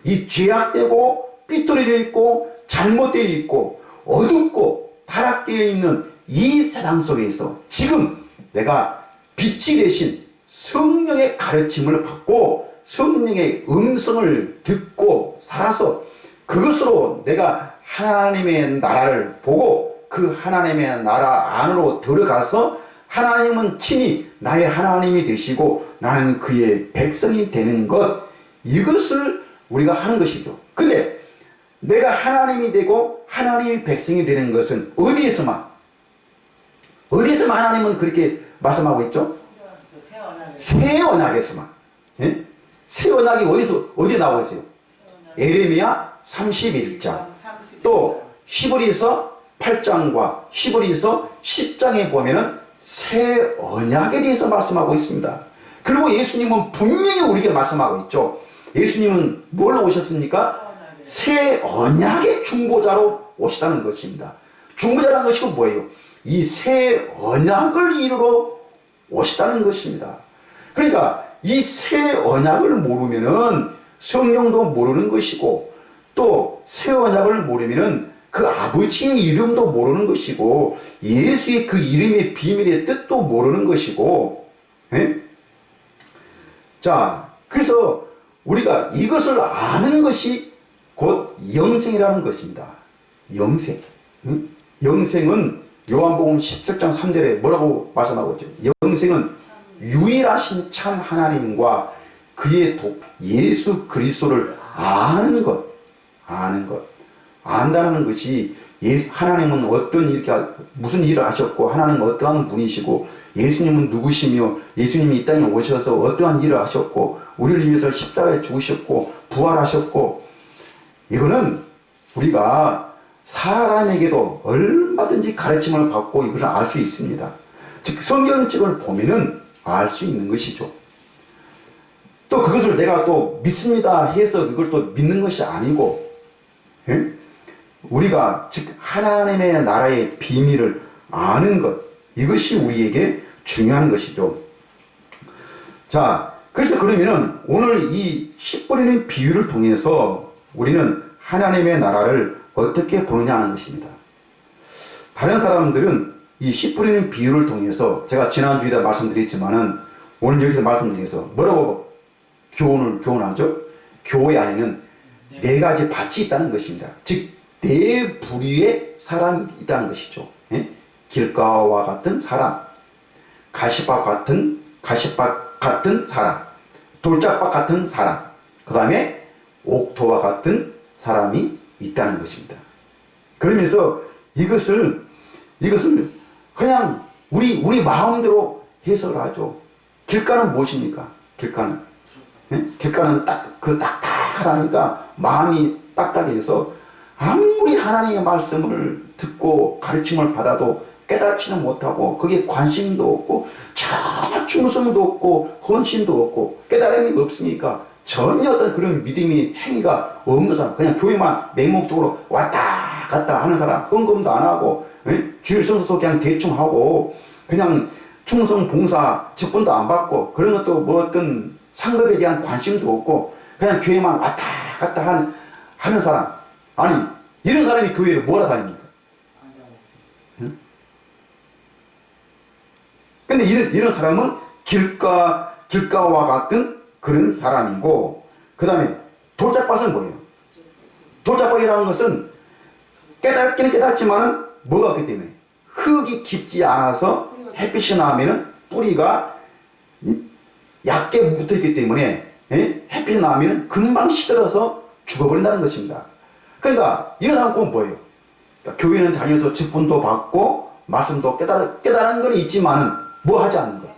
이 죄악되고 삐뚤어져 있고 잘못되어 있고 어둡고 타락되어 있는 이 세상 속에서 지금 내가 빛이 되신 성령의 가르침을 받고 성령의 음성을 듣고 살아서 그것으로 내가 하나님의 나라를 보고 그 하나님의 나라 안으로 들어가서 하나님은 친히 나의 하나님이 되시고 나는 그의 백성이 되는 것, 이것을 우리가 하는 것이죠. 근데 내가 하나님이 되고 하나님이 백성이 되는 것은 어디에서만 하나님은 그렇게 말씀하고 있죠? 새 언약에서만. 예? 새 언약이 어디에 나오고 있어요? 에레미야 31장, 또 히브리서 8장과 히브리서 10장에 보면은 새 언약에 대해서 말씀하고 있습니다. 그리고 예수님은 분명히 우리에게 말씀하고 있죠. 예수님은 뭘로 오셨습니까? 새 언약의 중보자로 오시다는 것입니다. 중보자라는 것이 뭐예요? 이 새 언약을 이루러 오시다는 것입니다. 그러니까 이 새 언약을 모르면은 성령도 모르는 것이고 또 새 언약을 모르면은 그 아버지의 이름도 모르는 것이고 예수의 그 이름의 비밀의 뜻도 모르는 것이고, 예? 자, 그래서 우리가 이것을 아는 것이 곧 영생이라는 것입니다. 영생. 응? 영생은 요한복음 17장 3절에 뭐라고 말씀하고 있죠? 영생은 유일하신 참 하나님과 그의 예수 그리스도를 아는 것. 안다는 것이 하나님은 무슨 일을 하셨고 하나님은 어떠한 분이시고 예수님은 누구시며 예수님이 이 땅에 오셔서 어떠한 일을 하셨고 우리를 위해서 십자가에 죽으셨고 부활하셨고, 이거는 우리가 사람에게도 얼마든지 가르침을 받고 이걸 알 수 있습니다. 즉 성경책을 보면은 알 수 있는 것이죠. 또 그것을 내가 또 믿습니다 해서 그걸 또 믿는 것이 아니고, 예? 우리가 즉 하나님의 나라의 비밀을 아는 것, 이것이 우리에게 중요한 것이죠. 자, 그래서 그러면은 오늘 이 씨 뿌리는 비유를 통해서 우리는 하나님의 나라를 어떻게 보느냐 하는 것입니다. 다른 사람들은 이 씨 뿌리는 비유를 통해서 제가 지난주에도 말씀드렸지만은 오늘 여기서 말씀드리면서 뭐라고 교훈하죠? 교회 안에는 네 가지 밭이 있다는 것입니다. 즉 네 부류의 사람이 있다는 것이죠. 예? 길가와 같은 사람, 가시밭 같은 사람, 돌짝밭 같은 사람, 그 다음에 옥토와 같은 사람이 있다는 것입니다. 그러면서 이것을 그냥 우리 마음대로 해석을 하죠. 길가는 무엇입니까? 길가는 딱 딱딱하다니까 마음이 딱딱해서 아무리 하나님의 말씀을 듣고 가르침을 받아도 깨닫지는 못하고 거기에 관심도 없고 전혀 충성도 없고 헌신도 없고 깨달음이 없으니까 전혀 어떤 그런 믿음이 행위가 없는 사람, 그냥 교회만 맹목적으로 왔다 갔다 하는 사람, 헌금도 안 하고 주일 성수도 그냥 대충 하고 그냥 충성 봉사 직분도 안 받고 그런 것도 뭐 어떤 상급에 대한 관심도 없고 그냥 교회만 왔다 갔다 하는 사람, 아니 이런 사람이 교회를 뭐라 다닙니까? 근데 이런 사람은 길가와 같은 그런 사람이고, 그 다음에 돌짝밭은 뭐예요? 돌짝밭이라는 것은 깨닫기는 깨닫지만은 뭐가 없기 때문에 흙이 깊지 않아서 햇빛이 나면은 뿌리가 얕게 묻어있기 때문에 햇빛이 나면은 금방 시들어서 죽어버린다는 것입니다. 그러니까 이런 사람 은 뭐예요? 그러니까 교회는 다녀서 직분도 받고 말씀도 깨달은 건 있지만은 뭐 하지 않는 것?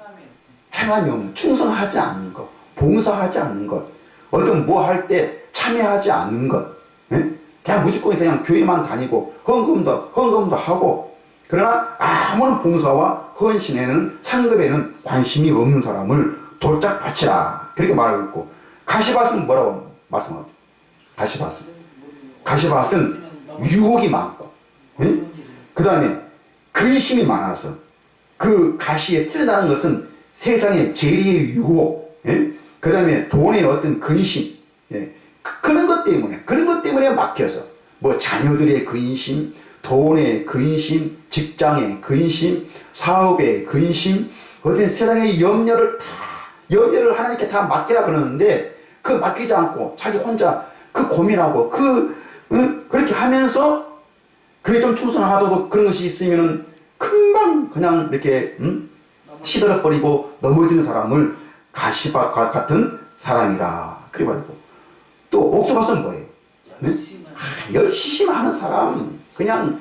행함이 없는, 충성하지 않는 것, 봉사하지 않는 것, 어떤 뭐 할 때 참여하지 않는 것, 그냥 무조건 그냥 교회만 다니고 헌금도 하고, 그러나 아무런 봉사와 헌신에는 상급에는 관심이 없는 사람을 돌짝밭이라 그렇게 말하고 있고, 가시밭은 뭐라고 말씀하죠? 가시밭은 유혹이 많고, 그 다음에 근심이 많아서, 그 가시에 틀린다는 것은 세상의 재리의 유혹, 그 다음에 돈의 어떤 근심, 그런 것 때문에 막혀서, 뭐 자녀들의 근심, 돈의 근심, 직장의 근심, 사업의 근심, 어떤 세상의 염려를 하나님께 다 맡기라 그러는데, 그 맡기지 않고 자기 혼자 그 고민하고 그렇게 하면서 교회 좀 충성하더라도 그런 것이 있으면은 금방 그냥 이렇게 시들어버리고 넘어지는 사람을 가시밭 같은 사람이라 그래 말고, 또 옥토밭은 뭐예요? 열심히 하는 사람, 그냥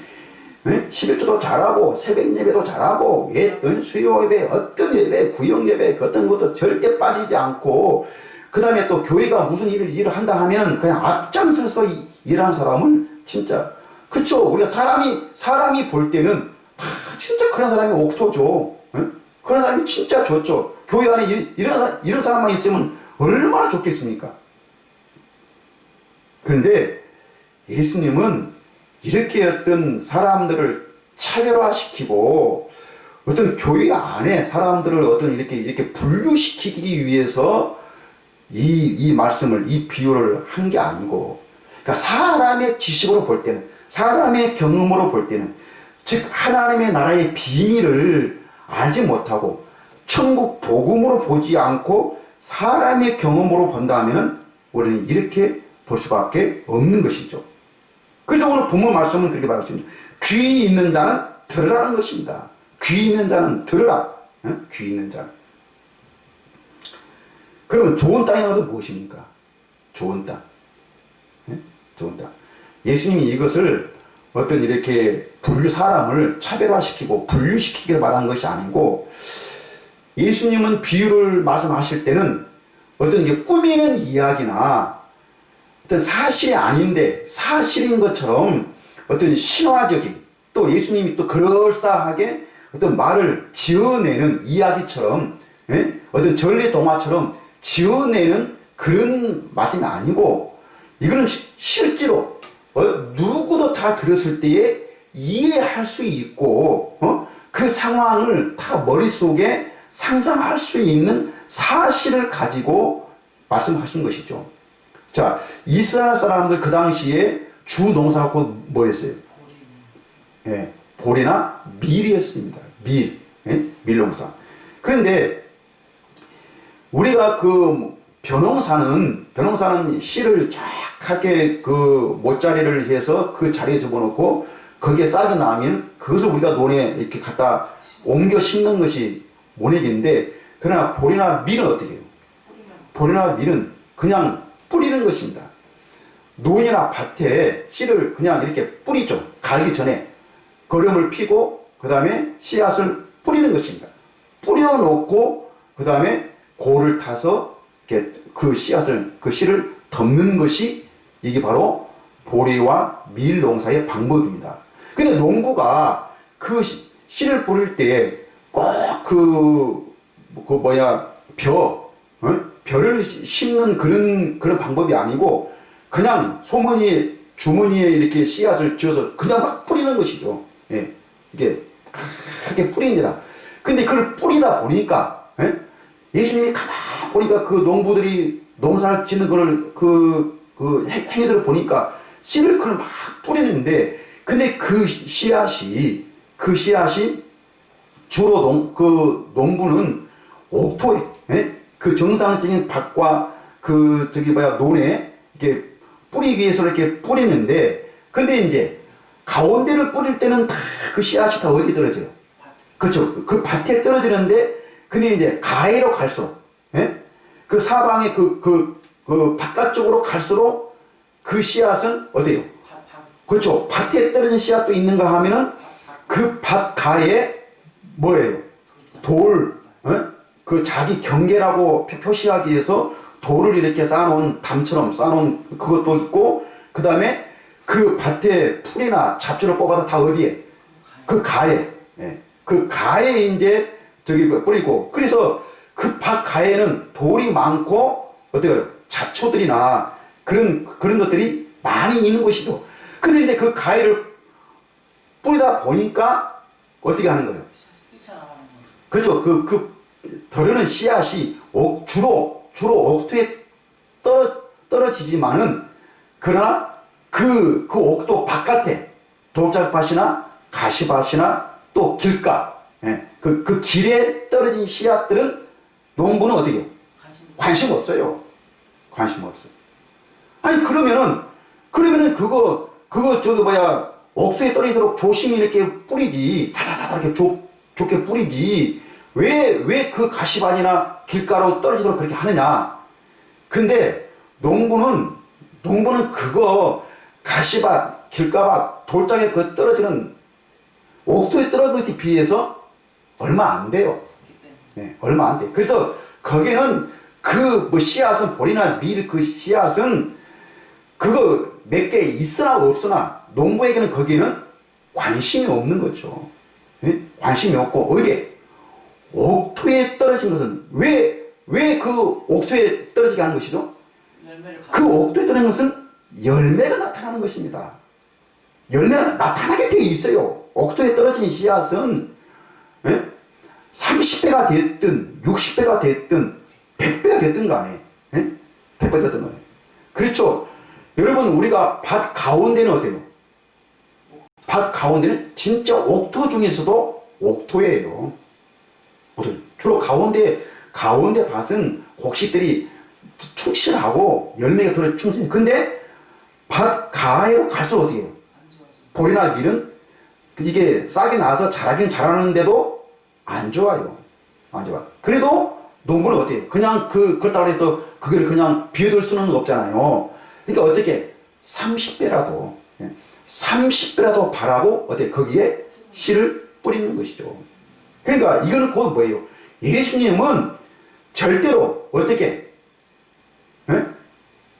11조도 잘하고 새벽 예배도 잘하고 수요 예배, 어떤 예배, 구역 예배 어떤 것도 절대 빠지지 않고, 그 다음에 또 교회가 무슨 일을 한다 하면 그냥 앞장서서 일하는 사람을 진짜, 그쵸, 우리가 사람이 볼 때는 진짜 그런 사람이 옥토죠. 그런 사람이 진짜 좋죠. 교회 안에 이런 사람만 있으면 얼마나 좋겠습니까? 그런데 예수님은 이렇게 어떤 사람들을 차별화시키고 어떤 교회 안에 사람들을 어떤 이렇게 분류시키기 위해서 이 말씀을, 이 비유를 한 게 아니고, 그러니까 사람의 지식으로 볼 때는, 사람의 경험으로 볼 때는, 즉 하나님의 나라의 비밀을 알지 못하고 천국 복음으로 보지 않고 사람의 경험으로 본다면은 우리는 이렇게 볼 수밖에 없는 것이죠. 그래서 오늘 본문 말씀은 그렇게 말했습니다. 귀 있는 자는 들으라는 것입니다. 귀 있는 자는 들으라. 귀 있는 자는. 그러면 좋은 땅이라는 것은 무엇입니까? 좋은 땅. 좋은 땅. 예수님이 이것을 어떤 이렇게 사람을 차별화시키고 분류시키게 말한 것이 아니고, 예수님은 비유를 말씀하실 때는 어떤 게 꾸미는 이야기나 어떤 사실이 아닌데 사실인 것처럼 어떤 신화적인, 또 예수님이 또 그럴싸하게 어떤 말을 지어내는 이야기처럼, 어떤 전래동화처럼 지어내는 그런 말씀이 아니고, 이거는 실제로 누구도 다 들었을 때에 이해할 수 있고, 그 상황을 다 머릿속에 상상할 수 있는 사실을 가지고 말씀하신 것이죠. 자, 이스라엘 사람들 그 당시에 주 농사가 뭐였어요? 보리나 밀이었습니다. 밀농사. 그런데 우리가 그 벼농사는 씨를 쫙하게 그 못자리를 해서 그 자리에 집어넣고 거기에 싹이 나면 그것을 우리가 논에 이렇게 갖다 옮겨 심는 것이 모내기인데, 그러나 보리나 밀은 어떻게 해요? 보리나 밀은 그냥 뿌리는 것입니다. 논이나 밭에 씨를 그냥 이렇게 뿌리죠. 갈기 전에 거름을 피고 그 다음에 씨앗을 뿌리는 것입니다. 뿌려놓고 그 다음에 고를 타서 이렇게 그 씨를 덮는 것이 이게 바로 보리와 밀 농사의 방법입니다. 근데 농부가 그 씨를 뿌릴 때 꼭 벼를 심는 그런 방법이 아니고 그냥 주머니에 이렇게 씨앗을 쥐어서 그냥 막 뿌리는 것이죠. 예. 이게 크게 뿌립니다. 근데 그걸 뿌리다 보니까, 예? 예수님이 가만히 보니까 그 농부들이 농사를 짓는 거를 행위들을 보니까 씨를 그걸 막 뿌리는데, 근데 그 씨앗이 주로 농부는 옥토에, 예? 그 정상적인 밭과 논에 이렇게 뿌리기 위해서 이렇게 뿌리는데, 근데 이제 가운데를 뿌릴 때는 다 그 씨앗이 다 어디 떨어져요? 그렇죠. 그 밭에 떨어지는데, 근데 이제 가해로 갈수록, 예? 그 사방에 바깥쪽으로 갈수록 그 씨앗은 어디에요? 그렇죠. 밭에 떨어진 씨앗도 있는가 하면은 그 밭 가에 뭐예요? 그 자기 경계라고 표시하기 위해서 돌을 이렇게 담처럼 쌓아놓은 그것도 있고, 그 다음에 그 밭에 풀이나 잡초를 뽑아서 다 어디에? 그 가에, 예. 그 가에 이제 뿌리고, 그래서 그 밭 가에는 돌이 많고, 잡초들이나 그런 것들이 많이 있는 것이죠. 근데 이제 그 가에를 뿌리다 보니까 어떻게 하는 거예요? 그렇죠. 덜어는 씨앗이 주로 옥토에 떨어지지만은, 그러나 그 옥토 바깥에 돌짝밭이나 가시밭이나 또 길가, 예, 그 길에 떨어진 씨앗들은 농부는 어떻게 해요? 관심 없어요. 관심 없어요. 아니, 그러면은 옥토에 떨어지도록 조심히 이렇게 뿌리지, 사사사 이렇게 좋게 뿌리지, 왜 그 가시밭이나 길가로 떨어지도록 그렇게 하느냐. 근데 농부는 가시밭, 길가밭, 돌짝에 떨어지는 옥토에 떨어진 것에 비해서 얼마 안 돼요. 네, 얼마 안 돼. 그래서 거기는 씨앗은 보리나 밀 씨앗은 몇 개 있으나 없으나 농부에게는 거기는 관심이 없는 거죠. 네? 관심이 없고, 옥토에 떨어진 것은 왜 그 옥토에 떨어지게 하는 것이죠? 그 옥토에 떨어진 것은 열매가 나타나는 것입니다. 열매가 나타나게 되어 있어요. 옥토에 떨어진 씨앗은, 예? 30배가 됐든 60배가 됐든 100배가 됐든 간에, 예? 100배가 됐든 간에. 그렇죠. 여러분, 우리가 밭 가운데는 어때요? 밭 가운데는 진짜 옥토 중에서도 옥토예요. 주로 가운데 밭은 곡식들이 충실하고 열매가 덜 충실해요. 근데 밭 가해로 갈수록 어디에요? 보리나 밀은 이게 싹이 나서 자라긴 자라는데도 안 좋아요. 안 좋아. 그래도 농부는 어때요? 그냥 그렇다고 해서 그걸 그냥 비워둘 수는 없잖아요. 그러니까 어떻게 30배라도 바라고 거기에 씨를 뿌리는 것이죠. 그러니까 이거는 곧 뭐예요? 예수님은 절대로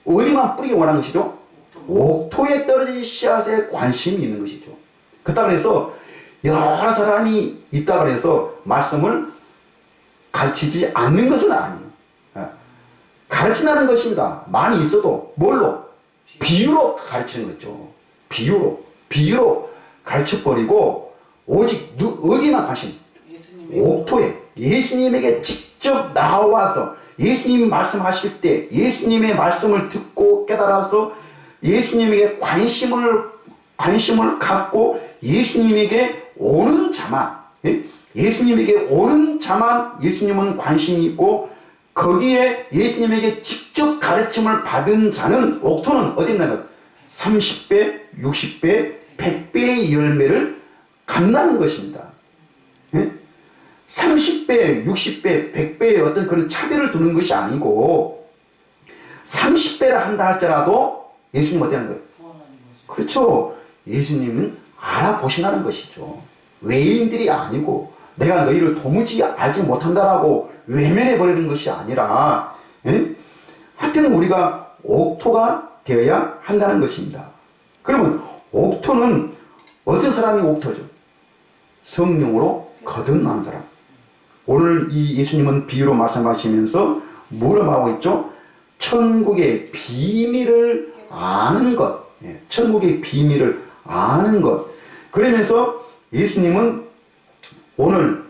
어디만 뿌리기 원하는 것이죠? 옥토에 떨어진 씨앗에 관심이 있는 것이죠. 그렇다고 해서 여러 사람이 있다고 해서 말씀을 가르치지 않는 것은 아니에요. 가르친다는 것입니다. 많이 있어도 뭘로? 비유로 가르치는 거죠. 비유로 가르쳐버리고 오직 어디만 관심? 옥토에 예수님에게 직접 나와서 예수님이 말씀하실 때 예수님의 말씀을 듣고 깨달아서 예수님에게 관심을 갖고 예수님에게 오는 자만, 예수님에게 오는 자만 예수님은 관심이 있고, 거기에 예수님에게 직접 가르침을 받은 자는 옥토는 어디 있나요? 30배, 60배, 100배의 열매를 갖는다는 것입니다. 30배, 60배, 100배의 어떤 그런 차별을 두는 것이 아니고, 30배를 한다 할지라도 예수님 어떻게 하는 거예요? 그렇죠. 예수님은 알아보신다는 것이죠. 외인들이 아니고 내가 너희를 도무지 알지 못한다라고 외면해버리는 것이 아니라, 하여튼 우리가 옥토가 되어야 한다는 것입니다. 그러면 옥토는 어떤 사람이 옥토죠? 성령으로 거듭난 사람. 오늘 이 예수님은 비유로 말씀하시면서 뭐를 말하고 있죠? 천국의 비밀을 아는 것. 천국의 비밀을 아는 것. 그러면서 예수님은 오늘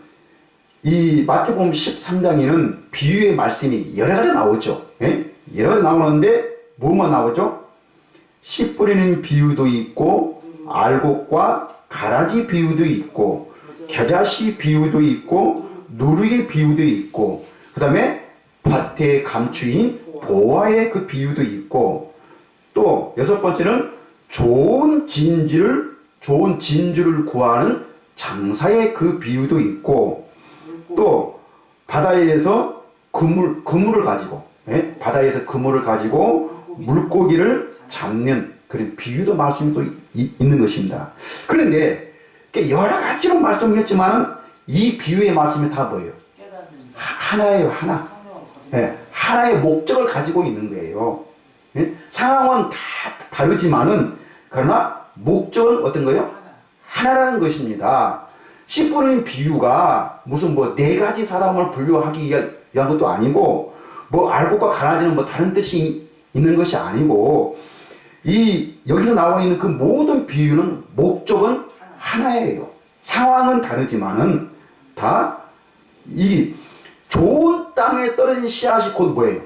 이 마태복음 13장에는 비유의 말씀이 여러 가지 나오죠. 여러 가지 나오는데 뭐만 나오죠? 씨 뿌리는 비유도 있고 알곡과 가라지 비유도 있고 겨자씨 비유도 있고 누룩의 비유도 있고 그 다음에 밭에 감추인 보화의 그 비유도 있고 또 여섯 번째는 좋은 진주를 구하는 장사의 그 비유도 있고 또 바다에서 그물을 가지고 바다에서 그물을 가지고 물고기를 잡는 그런 비유도 말씀이 또 있는 것입니다. 그런데 여러 가지로 말씀했지만 이 비유의 말씀이 다 뭐예요? 하나예요, 하나. 하나의 목적을 가지고 있는 거예요. 상황은 다 다르지만은 그러나 목적은 어떤 거예요? 하나라는 것입니다. 씨 뿌리는 비유가 무슨 뭐 네 가지 사람을 분류하기 위한 것도 아니고 뭐 알곡과 가라지는 뭐 다른 뜻이 있는 것이 아니고 여기서 나와 있는 그 모든 비유는 목적은 하나예요. 상황은 다르지만은 다 이 좋은 땅에 떨어진 씨앗이 곧 뭐예요?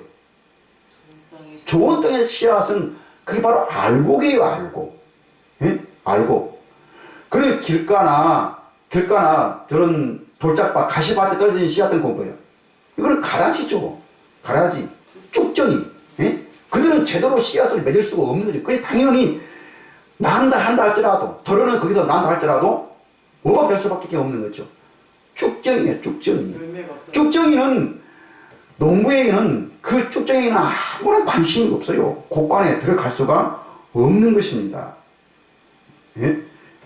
좋은 땅의 씨앗은 그게 바로 알곡이에요, 알곡. 알곡. 그리고 길가나 저런 돌짝밭, 가시밭에 떨어진 씨앗은 곧 뭐예요? 이거는 가라지죠. 가라지. 쭉정이. 그들은 제대로 씨앗을 맺을 수가 없는 거죠. 그래 당연히 난다 한다 할지라도 더러는 거기서 난다 할지라도 뭐가 될 수밖에 없는 거죠. 쭉정이에요. 쭉정이. 쭉정이는 농부에게는 그 쭉정이는 아무런 관심이 없어요. 곳간에 들어갈 수가 없는 것입니다.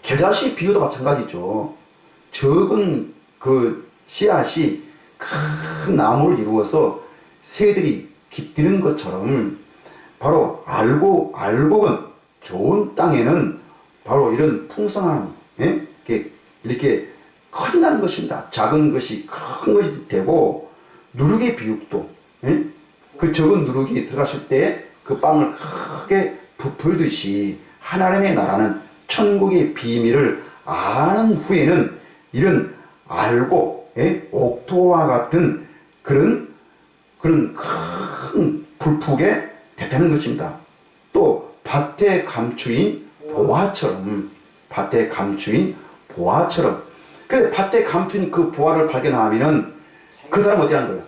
겨자씨 비유도 마찬가지죠. 적은 그 씨앗이 큰 나무를 이루어서 새들이 깃드는 것처럼 바로 알곡은 좋은 땅에는 바로 이런 풍성함이 이렇게 커진다는 것입니다. 작은 것이 큰 것이 되고 누룩의 비육도 그 적은 누룩이 들어갔을 때 그 빵을 크게 부풀듯이 하나님의 나라는 천국의 비밀을 아는 후에는 이런 알곡, 옥토와 같은 그런 큰 불풍에 대타는 것입니다. 또 밭에 감추인 보화처럼 그래서 밭에 감춘 그 보화를 발견하면은 그 사람 어디라는 거예요?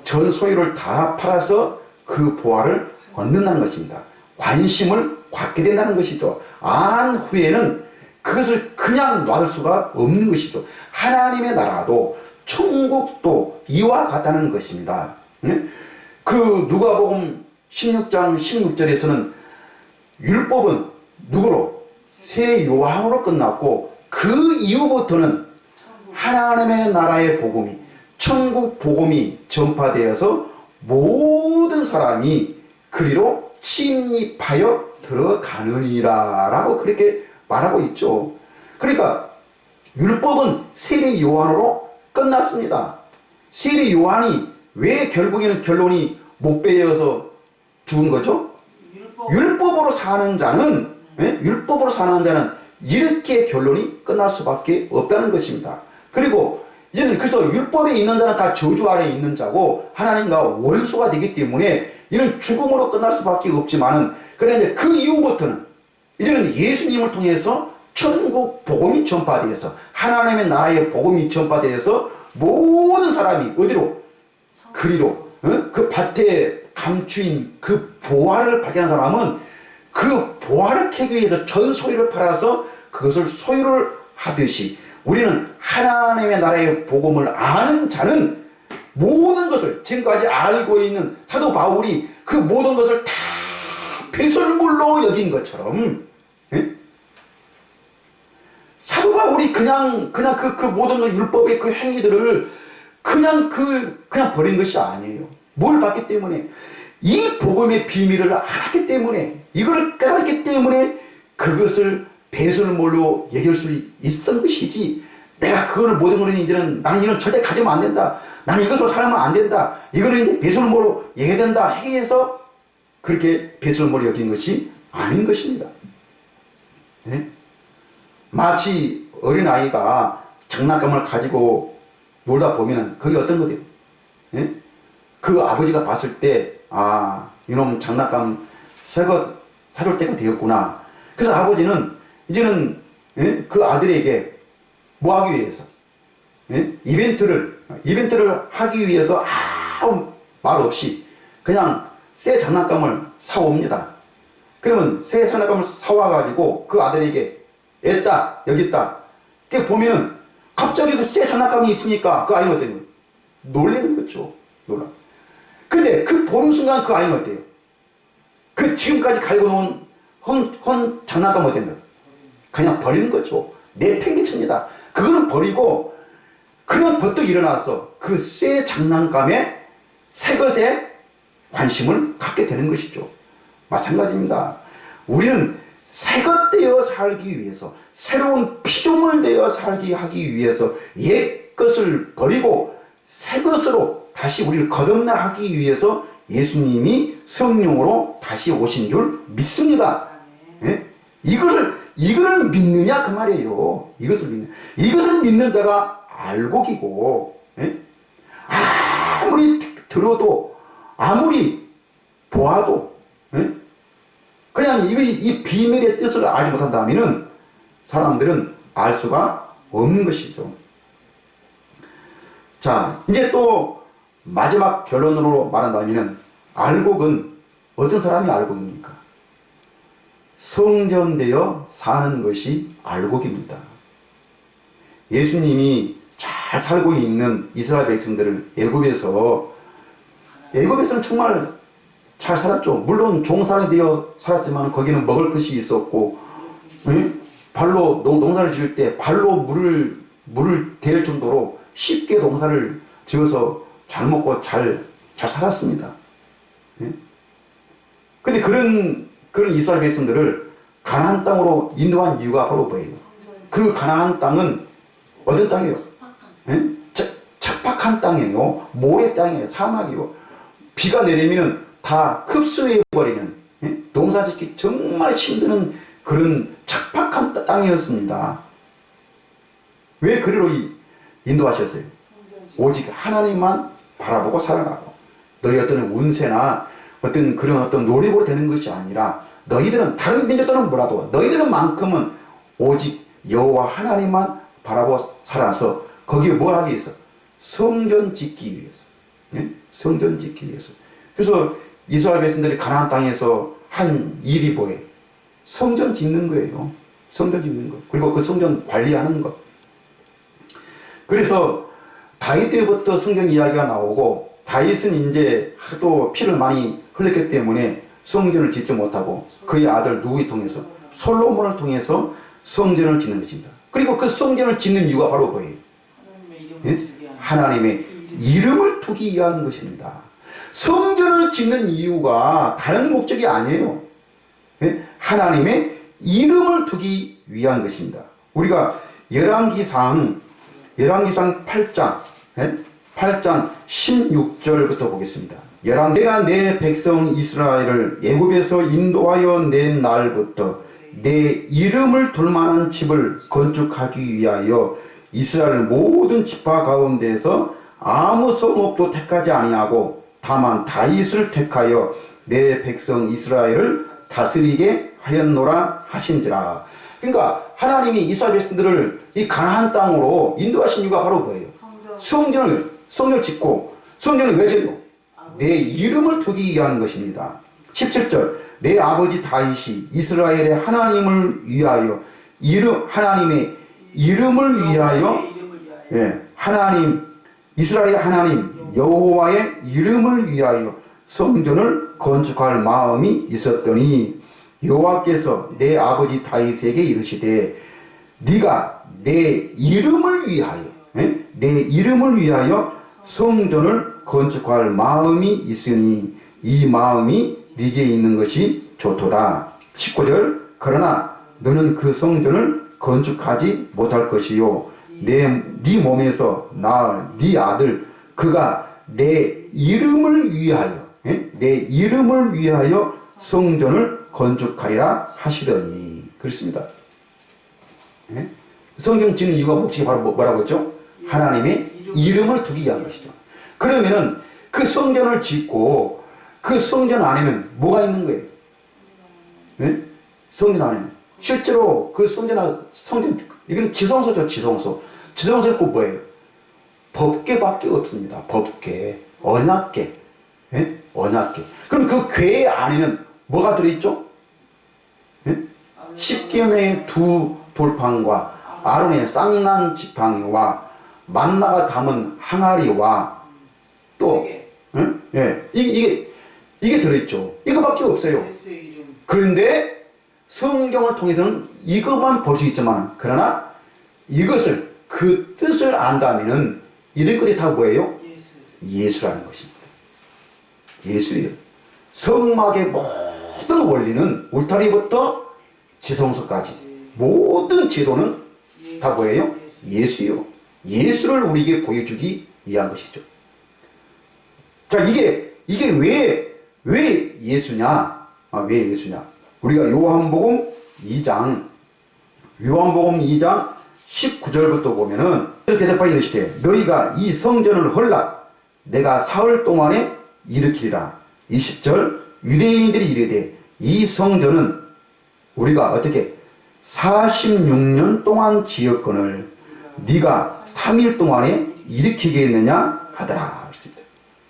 전 소유를 다 팔아서 그 보화를 얻는다는 것입니다. 관심을 갖게 된다는 것이죠. 안 후에는 그것을 그냥 놔둘 수가 없는 것이죠. 하나님의 나라도 천국도 이와 같다는 것입니다. 그 누가복음 16장 16절에서는 율법은 누구로? 새 요한으로 끝났고 그 이후부터는 하나님의 나라의 복음이 천국 복음이 전파되어서 모든 사람이 그리로 침입하여 들어가느니라 라고 그렇게 말하고 있죠. 그러니까 율법은 세례 요한으로 끝났습니다. 세례 요한이 왜 결국에는 결론이 목배여서 죽은 거죠? 율법으로 사는 자는 이렇게 결론이 끝날 수밖에 없다는 것입니다. 그리고 이제는 그래서 율법에 있는 자는 다 저주 아래에 있는 자고 하나님과 원수가 되기 때문에 이는 죽음으로 끝날 수밖에 없지만은 그런데 그 이후부터는 이제는 예수님을 통해서 천국 복음이 전파되어서 하나님의 나라의 복음이 전파되어서 모든 사람이 어디로? 그리로 그 밭에 감추인 그 보화를 발견한 사람은 그 보화를 캐기 위해서 전 소유를 팔아서 그것을 소유를 하듯이 우리는 하나님의 나라의 복음을 아는 자는 모든 것을 지금까지 알고 있는 사도 바울이 그 모든 것을 다 배설물로 여긴 것처럼 사도 바울이 그냥 그 모든 율법의 그 행위들을 그냥 버린 것이 아니에요. 뭘 봤기 때문에 이 복음의 비밀을 알았기 때문에, 이걸 깨달았기 때문에 그것을 배설물로 얘기할 수 있었던 것이지, 내가 그거를 모든 걸 이제는 나는 이건 절대 가지면 안 된다, 나는 이것으로 살면 안 된다, 이거는 이제 배설물로 얘기해야 된다 해서 그렇게 배설물로 여긴 것이 아닌 것입니다. 네? 마치 어린아이가 장난감을 가지고 놀다 보면은 그게 어떤 거예요? 네? 그 아버지가 봤을 때, 아, 이놈 장난감 새거 사줄 때가 되었구나. 그래서 아버지는 이제는, 예? 그 아들에게 뭐 하기 위해서, 예? 이벤트를 하기 위해서 아무 말 없이 그냥 새 장난감을 사옵니다. 그러면 새 장난감을 사와가지고 그 아들에게 애다, 여기 있다. 그 보면은 갑자기 그 새 장난감이 있으니까 그 아이는 어때요? 놀라는 거죠. 놀라. 근데 그 보는 순간 그 아이는 어때요? 그 지금까지 갈고 놓은 헌 장난감 어땠나요? 그냥 버리는 거죠. 내팽개칩니다. 그거는 버리고 그냥 버뜩 일어나서 그 새 장난감에 새 것에 관심을 갖게 되는 것이죠. 마찬가지입니다. 우리는 새것 되어 살기 위해서, 새로운 피조물 되어 살기 하기 위해서 옛 것을 버리고 새 것으로 다시 우리를 거듭나 하기 위해서 예수님이 성령으로 다시 오신 줄 믿습니다. 예? 이거를 믿느냐 그 말이에요. 이것을 믿는 자가 알곡이고, 예? 아무리 들어도 아무리 보아도, 예? 그냥 이 비밀의 뜻을 알지 못한다면은 사람들은 알 수가 없는 것이죠. 자, 이제 또 마지막 결론으로 말한다면은 알곡은 어떤 사람이 알곡입니까? 성전되어 사는 것이 알곡입니다. 예수님이 잘 살고 있는 이스라엘 백성들을 애굽에서는 정말 잘 살았죠. 물론 종살이 되어 살았지만 거기는 먹을 것이 있었고, 발로 농사를 지을 때 발로 물을 댈 정도로 쉽게 농사를 지어서 잘 먹고 잘 살았습니다. 근데 그런 이스라엘 백성들을 가나안 땅으로 인도한 이유가 바로 뭐예요? 그 가나안 땅은 어떤 땅이에요? 척박한 땅이에요. 모래 땅이에요. 사막이요. 비가 내리면 다 흡수해버리는, 농사 짓기 정말 힘든 그런 척박한 땅이었습니다. 왜 그리로 인도하셨어요? 오직 하나님만 바라보고 살아가고, 너희 어떤 운세나 어떤 노력으로 되는 것이 아니라, 너희들은 다른 민족들은 몰라도 너희들은만큼은 오직 여호와 하나님만 바라보고 살아서 거기에 뭘 하기 위해서? 성전 짓기 위해서. 성전 짓기 위해서. 그래서 이스라엘 백성들이 가나안 땅에서 한 일이 뭐예요? 성전 짓는 거예요. 성전 짓는 거. 그리고 그 성전 관리하는 것. 그래서 다윗 때부터 성경 이야기가 나오고, 다윗은 이제 하도 피를 많이 흘렸기 때문에 성전을 짓지 못하고 그의 아들 누구를 통해서? 솔로몬을 통해서 성전을 짓는 것입니다. 그리고 그 성전을 짓는 이유가 바로 뭐예요? 하나님의 이름을 두기 위한 것입니다. 성전을 짓는 이유가 다른 목적이 아니에요. 하나님의 이름을 두기 위한 것입니다. 우리가 열왕기상 8장 16절부터 보겠습니다. 내가 내 백성 이스라엘을 애굽에서 인도하여 낸 날부터 내 이름을 둘 만한 집을 건축하기 위하여 이스라엘 모든 지파 가운데서 아무 성읍도 택하지 아니하고 다만 다윗을 택하여 내 백성 이스라엘을 다스리게 하였노라 하신지라. 그러니까 하나님이 이스라엘 백성들을 이 가나안 땅으로 인도하신 이유가 바로 뭐예요? 성전을 짓고, 성전을 왜 지어요? 내 이름을 두기 위한 것입니다. 17절, 내 아버지 다윗이 이스라엘의 하나님을 위하여 하나님의 이름을 위하여, 이스라엘의 하나님 여호와의 이름을 위하여 성전을 건축할 마음이 있었더니 여호와께서 내 아버지 다윗에게 이르시되 네가 내 이름을 위하여 성전을 건축할 마음이 있으니 이 마음이 네게 있는 것이 좋도다. 19절 그러나 너는 그 성전을 건축하지 못할 것이요 네 몸에서 낳을 네 아들 그가 내 이름을 위하여 내 이름을 위하여 성전을 건축하리라 하시더니 그렇습니다. 성경 짓는 이유가 목적이 바로 뭐라고 했죠? 하나님의 이름을 두기 위한 것이죠. 그러면은 그 성전을 짓고 그 성전 안에는 뭐가 있는 거예요? 네? 성전 안에는 실제로 그 성전 이건 지성소죠. 지성소는 꼭 뭐예요? 법궤밖에 없습니다. 법궤, 언약궤, 언약궤. 그럼 그 궤 안에는 뭐가 들어있죠? 십계명의 두 돌판과 아론의 쌍난 지팡이와 만나가 담은 항아리와 또 이게 들어있죠. 이거밖에 없어요. 그런데 성경을 통해서는 이것만 볼 수 있지만 그러나 이것을 그 뜻을 안다면은 이런 것이 다 뭐예요? 예수라는 것입니다. 예수예요. 성막의 모든 원리는 울타리부터 지성소까지 모든 제도는 다 뭐예요? 예수요. 예수를 우리에게 보여주기 위한 것이죠. 자, 이게 왜 예수냐? 왜 예수냐? 우리가 요한복음 2장 19절부터 보면은 이렇게 대답하여 이르시되 너희가 이 성전을 헐라 내가 사흘 동안에 일으키리라. 20절 유대인들이 이르되 이 성전은 우리가 어떻게 46년 동안 지었거늘 네가 3일 동안에 일으키겠느냐 하더라. 그렇습니다.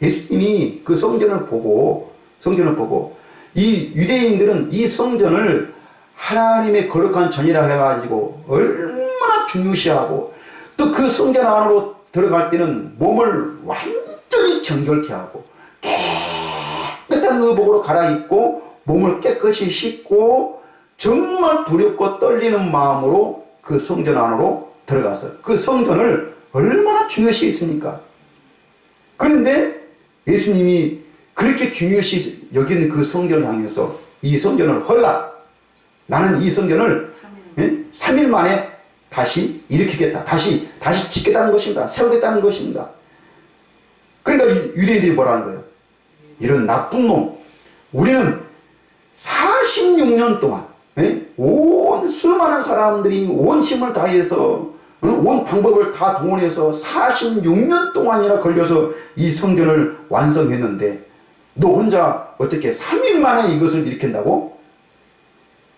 예수님이 그 성전을 보고 이 유대인들은 이 성전을 하나님의 거룩한 전이라 해가지고 얼마나 중요시하고 또 그 성전 안으로 들어갈 때는 몸을 완전히 정결케 하고 깨끗한 의복으로 갈아입고 몸을 깨끗이 씻고 정말 두렵고 떨리는 마음으로 그 성전 안으로 들어가서 그 성전을 얼마나 중요시 했습니까? 그런데 예수님이 그렇게 중요시 여기는 그 성전을 향해서 이 성전을 헐라 나는 이 성전을 3일 만에 다시 일으키겠다. 다시 짓겠다는 것입니다. 세우겠다는 것입니다. 그러니까 유대인들이 뭐라는 거예요? 이런 나쁜 놈. 우리는 46년 동안 온 수많은 사람들이 온 힘을 다해서 온 방법을 다 동원해서 46년 동안이나 걸려서 이 성전을 완성했는데 너 혼자 어떻게 3일 만에 이것을 일으킨다고?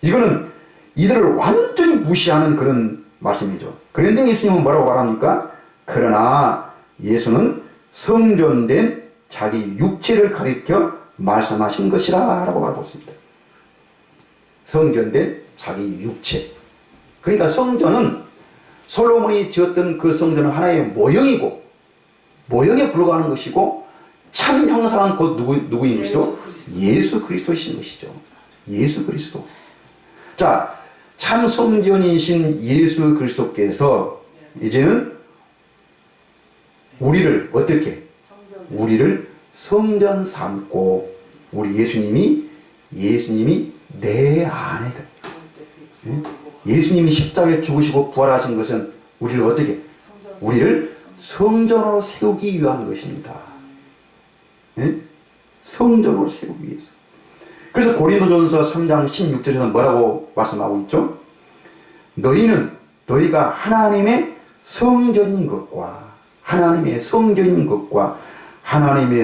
이거는 이들을 완전히 무시하는 그런 말씀이죠. 그런데 예수님은 뭐라고 말합니까? 그러나 예수는 성전된 자기 육체를 가리켜 말씀하신 것이라 라고 말하고 있습니다. 성전된 자기 육체. 그러니까 성전은 솔로몬이 지었던 그 성전은 하나의 모형이고 모형에 불과한 것이고 참 형상은 곧 누구인 것이죠? 예수 그리스도이신 것이죠. 예수 그리스도. 자, 참 성전이신 예수 그리스도께서 이제는 우리를 어떻게? 우리를 성전 삼고 우리 예수님이 내 안에 예수님이 십자가에 죽으시고 부활하신 것은 우리를 어떻게? 우리를 성전으로 세우기 위한 것입니다. 성전으로 세우기 위해서. 그래서 고린도전서 3장 16절에서 뭐라고 말씀하고 있죠? 너희가 하나님의 성전인 것과 하나님의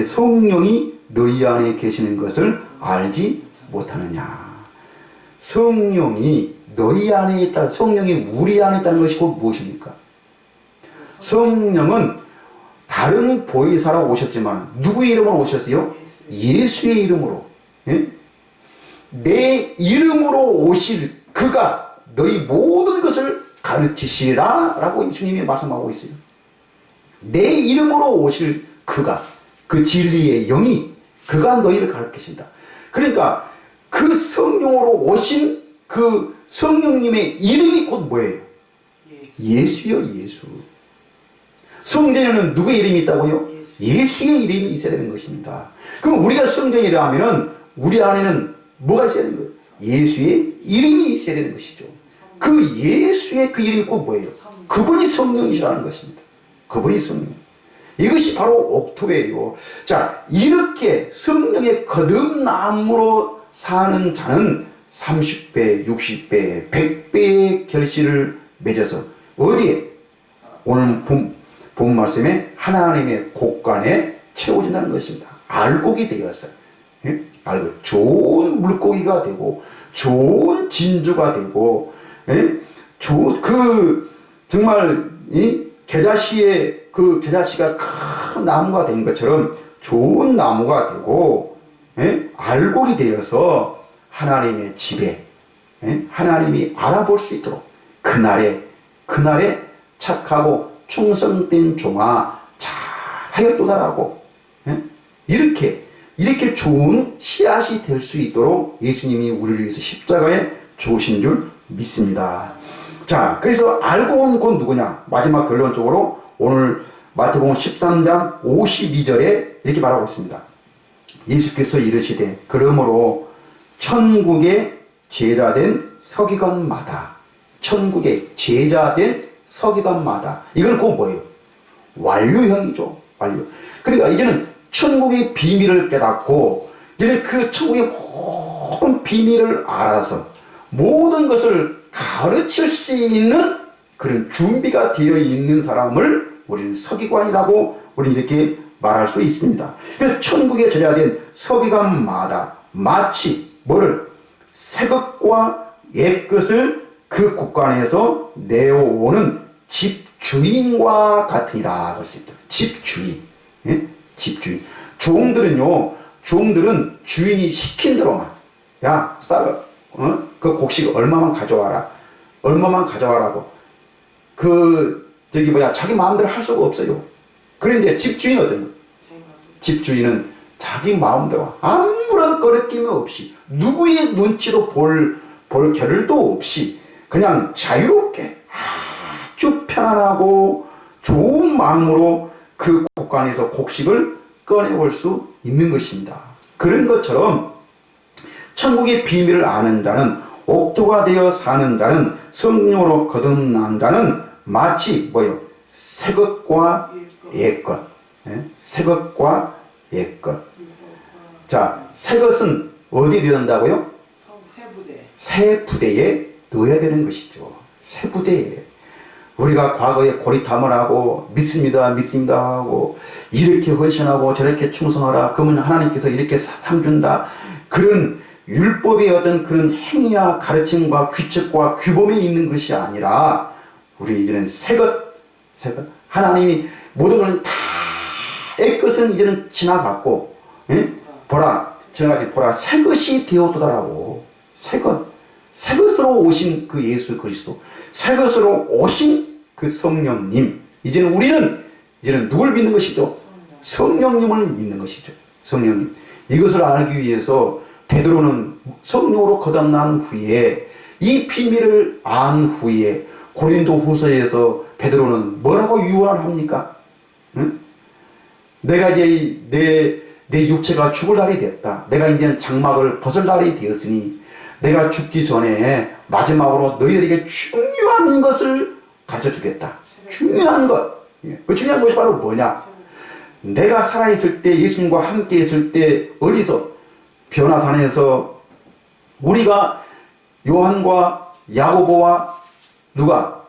성령이 너희 안에 계시는 것을 알지 못하느냐. 성령이 너희 안에 있다. 성령이 우리 안에 있다는 것이 곧 무엇입니까? 성령은 다른 보혜사로 오셨지만 누구의 이름으로 오셨어요? 예수의 이름으로. 내 이름으로 오실 그가 너희 모든 것을 가르치시리라 라고 예수님이 말씀하고 있어요. 내 이름으로 오실 그가, 그 진리의 영이 그가 너희를 가르치신다. 그러니까 그 성령으로 오신 그 성령님의 이름이 곧 뭐예요? 예수요, 예수. 성전에는 누구의 이름이 있다고요? 예수의 이름이 있어야 되는 것입니다. 그럼 우리가 성전이라 하면은 우리 안에는 뭐가 있어야 되는 거예요? 예수의 이름이 있어야 되는 것이죠. 그 예수의 그 이름이 꼭 뭐예요? 그분이 성령이시라는 것입니다. 그분이 성령. 이것이 바로 옥토베예요. 자, 이렇게 성령의 거듭남으로 사는 자는 30배, 60배, 100배의 결실을 맺어서 어디에? 오늘 본 말씀에 하나님의 곳간에 채워진다는 것입니다. 알곡이 되었어요. 예? 알곡. 좋은 물고기가 되고 좋은 진주가 되고, 예? 정말 이 겨자씨의 그 겨자씨가 큰 나무가 된 것처럼 좋은 나무가 되고, 예? 알곡이 되어서 하나님의 집에, 예? 하나님이 알아볼 수 있도록 그날에 착하고 충성된 종아 잘하였도다라고, 예? 이렇게 좋은 씨앗이 될 수 있도록 예수님이 우리를 위해서 십자가에 죽으신 줄 믿습니다. 자, 그래서 알고 온 건 누구냐? 마지막 결론적으로 오늘 마태복음 13장 52절에 이렇게 말하고 있습니다. 예수께서 이르시되 그러므로 천국의 제자된 서기관마다, 천국의 제자된 서기관마다, 이건 꼭 뭐예요? 완료형이죠. 완료. 그러니까 이제는 천국의 비밀을 깨닫고 이제는 그 천국의 모든 비밀을 알아서 모든 것을 가르칠 수 있는 그런 준비가 되어 있는 사람을 우리는 서기관이라고 우리는 이렇게 말할 수 있습니다. 그래서 천국의 제자된 서기관마다 마치 뭐를? 새 것과 옛 것을 그 곳간에서 내어오는 집주인과 같으니라 그랬습니다. 집주인. 예? 집주인. 종들은 주인이 시킨 대로만, 야, 쌀을, 그 곡식 얼마만 가져와라고. 자기 마음대로 할 수가 없어요. 그런데 집주인은 어떤 거예요? 집주인은 자기 마음대로 아무런 거리낌 없이, 누구의 눈치도 볼 겨를도 없이, 그냥 자유롭게 아주 편안하고 좋은 마음으로 그 곳간에서 곡식을 꺼내올 수 있는 것입니다. 그런 것처럼 천국의 비밀을 아는 자는, 옥토가 되어 사는 자는, 성령으로 거듭난 자는 마치 뭐요? 새 것과 옛 것. 예? 새 것과 옛 것. 자, 새 것은 어디에 넣는다고요? 새 부대에 넣어야 되는 것이죠. 새 부대에. 우리가 과거에 고리탐을 하고 믿습니다 하고 이렇게 헌신하고 저렇게 충성하라 그러면 하나님께서 이렇게 상 준다, 그런 율법의 어떤 그런 행위와 가르침과 규칙과 규범에 있는 것이 아니라 우리 이제는 새 것, 하나님이 모든 것은 다 옛 것은 이제는 지나갔고, 예? 보라 새 것이 되었도다라고. 새 것으로 오신 그 예수 그리스도, 새 것으로 오신 그 성령님, 우리는 누굴 믿는 것이죠? 성령님을 믿는 것이죠. 성령님. 이것을 알기 위해서 베드로는 성령으로 거듭난 후에, 이 비밀을 안 후에 고린도 후서에서 베드로는 뭐라고 유언을 합니까? 응? 내가 이제 내 육체가 죽을 날이 됐다. 내가 이제 장막을 벗을 날이 되었으니 내가 죽기 전에 마지막으로 너희들에게 중요한 것을 가르쳐 주겠다. 중요한 것. 그 중요한 것이 바로 뭐냐? 내가 살아있을 때, 예수님과 함께 있을 때, 어디서? 변화산에서 우리가 요한과 야고보와 누가?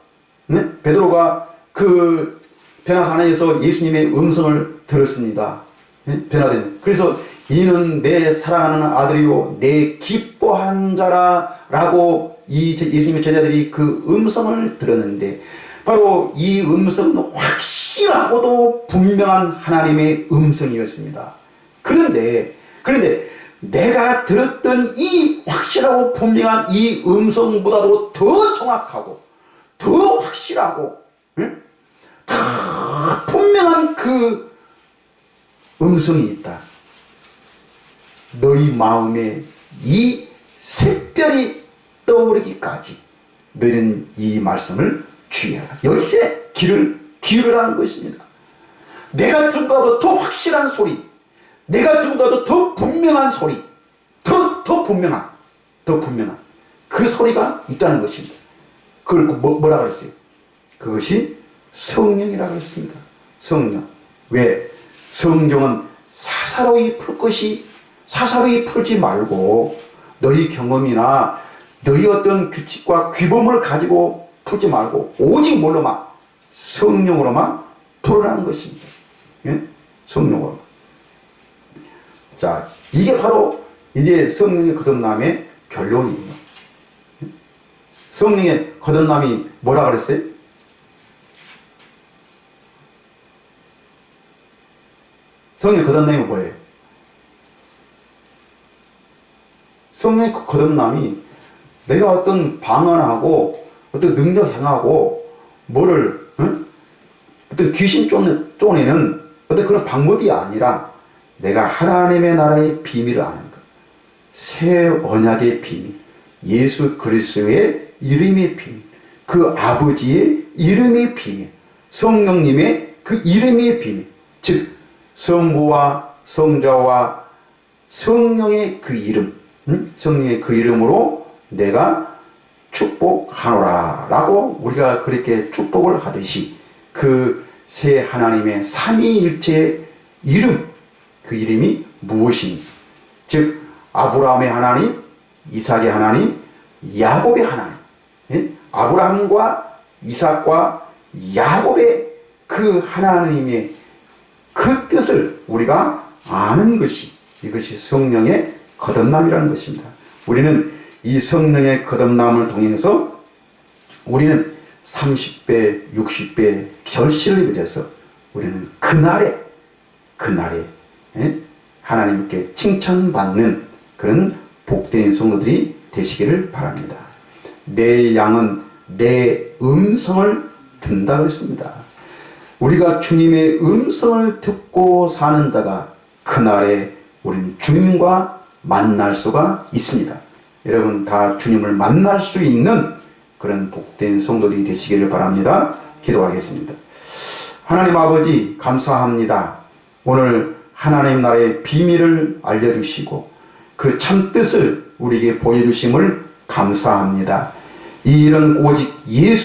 네? 베드로가 그 변화산에서 예수님의 음성을 들었습니다. 네? 변화된. 그래서 이는 내 사랑하는 아들이요 내 기뻐한 자라라고 이 예수님의 제자들이 그 음성을 들었는데, 바로 이 음성은 확실하고도 분명한 하나님의 음성이었습니다. 그런데 내가 들었던 이 확실하고 분명한 이 음성보다도 더 정확하고 더 확실하고, 응? 더 분명한 그 음성이 있다. 너희 마음에 이 샛별이 떠오르기까지 너희는 이 말씀을 주의하라. 여기서 귀를 기울이라는 것입니다. 내가 들은 것보다 더 확실한 소리, 내가 들은 것보다 더 분명한 소리, 더 분명한 그 소리가 있다는 것입니다. 그걸 뭐라 그랬어요? 그것이 성령이라고 했습니다. 성령. 왜? 성경은 사사로이 풀지 말고 너희 경험이나 너희 어떤 규칙과 규범을 가지고 풀지 말고 오직 뭘로만? 성령으로만 풀으라는 것입니다. 예? 성령으로. 자, 이게 바로 이제 성령의 거듭남의 결론이에요. 성령의 거듭남이 뭐라 그랬어요? 성령의 거듭남이 뭐예요? 성령의 거듭남이 내가 어떤 방언하고 어떤 능력 행하고 뭐를 어떤 귀신 쫓내는 어떤 그런 방법이 아니라 내가 하나님의 나라의 비밀을 아는 것, 새 언약의 비밀, 예수 그리스도의 이름의 비밀, 그 아버지의 이름의 비밀, 성령님의 그 이름의 비밀, 즉 성부와 성자와 성령의 그 이름, 성령의 그 이름으로 내가 축복하노라 라고 우리가 그렇게 축복을 하듯이 그 새 하나님의 삼위일체의 이름, 그 이름이 무엇인지, 즉 아브라함의 하나님, 이삭의 하나님, 야곱의 하나님, 아브라함과 이삭과 야곱의 그 하나님의 그 뜻을 우리가 아는 것이, 이것이 성령의 거듭남이라는 것입니다. 우리는 이 성령의 거듭남을 통해서 우리는 30배, 60배 결실을 맺어서 우리는 그날에 하나님께 칭찬받는 그런 복된 성도들이 되시기를 바랍니다. 내 양은 내 음성을 듣는다고 했습니다. 우리가 주님의 음성을 듣고 사는 자가 그날에 우리는 주님과 만날 수가 있습니다. 여러분 다 주님을 만날 수 있는 그런 복된 성도들이 되시기를 바랍니다. 기도하겠습니다. 하나님 아버지 감사합니다. 오늘 하나님 나라의 비밀을 알려주시고 그 참뜻을 우리에게 보여주심을 감사합니다. 이 일은 오직 예수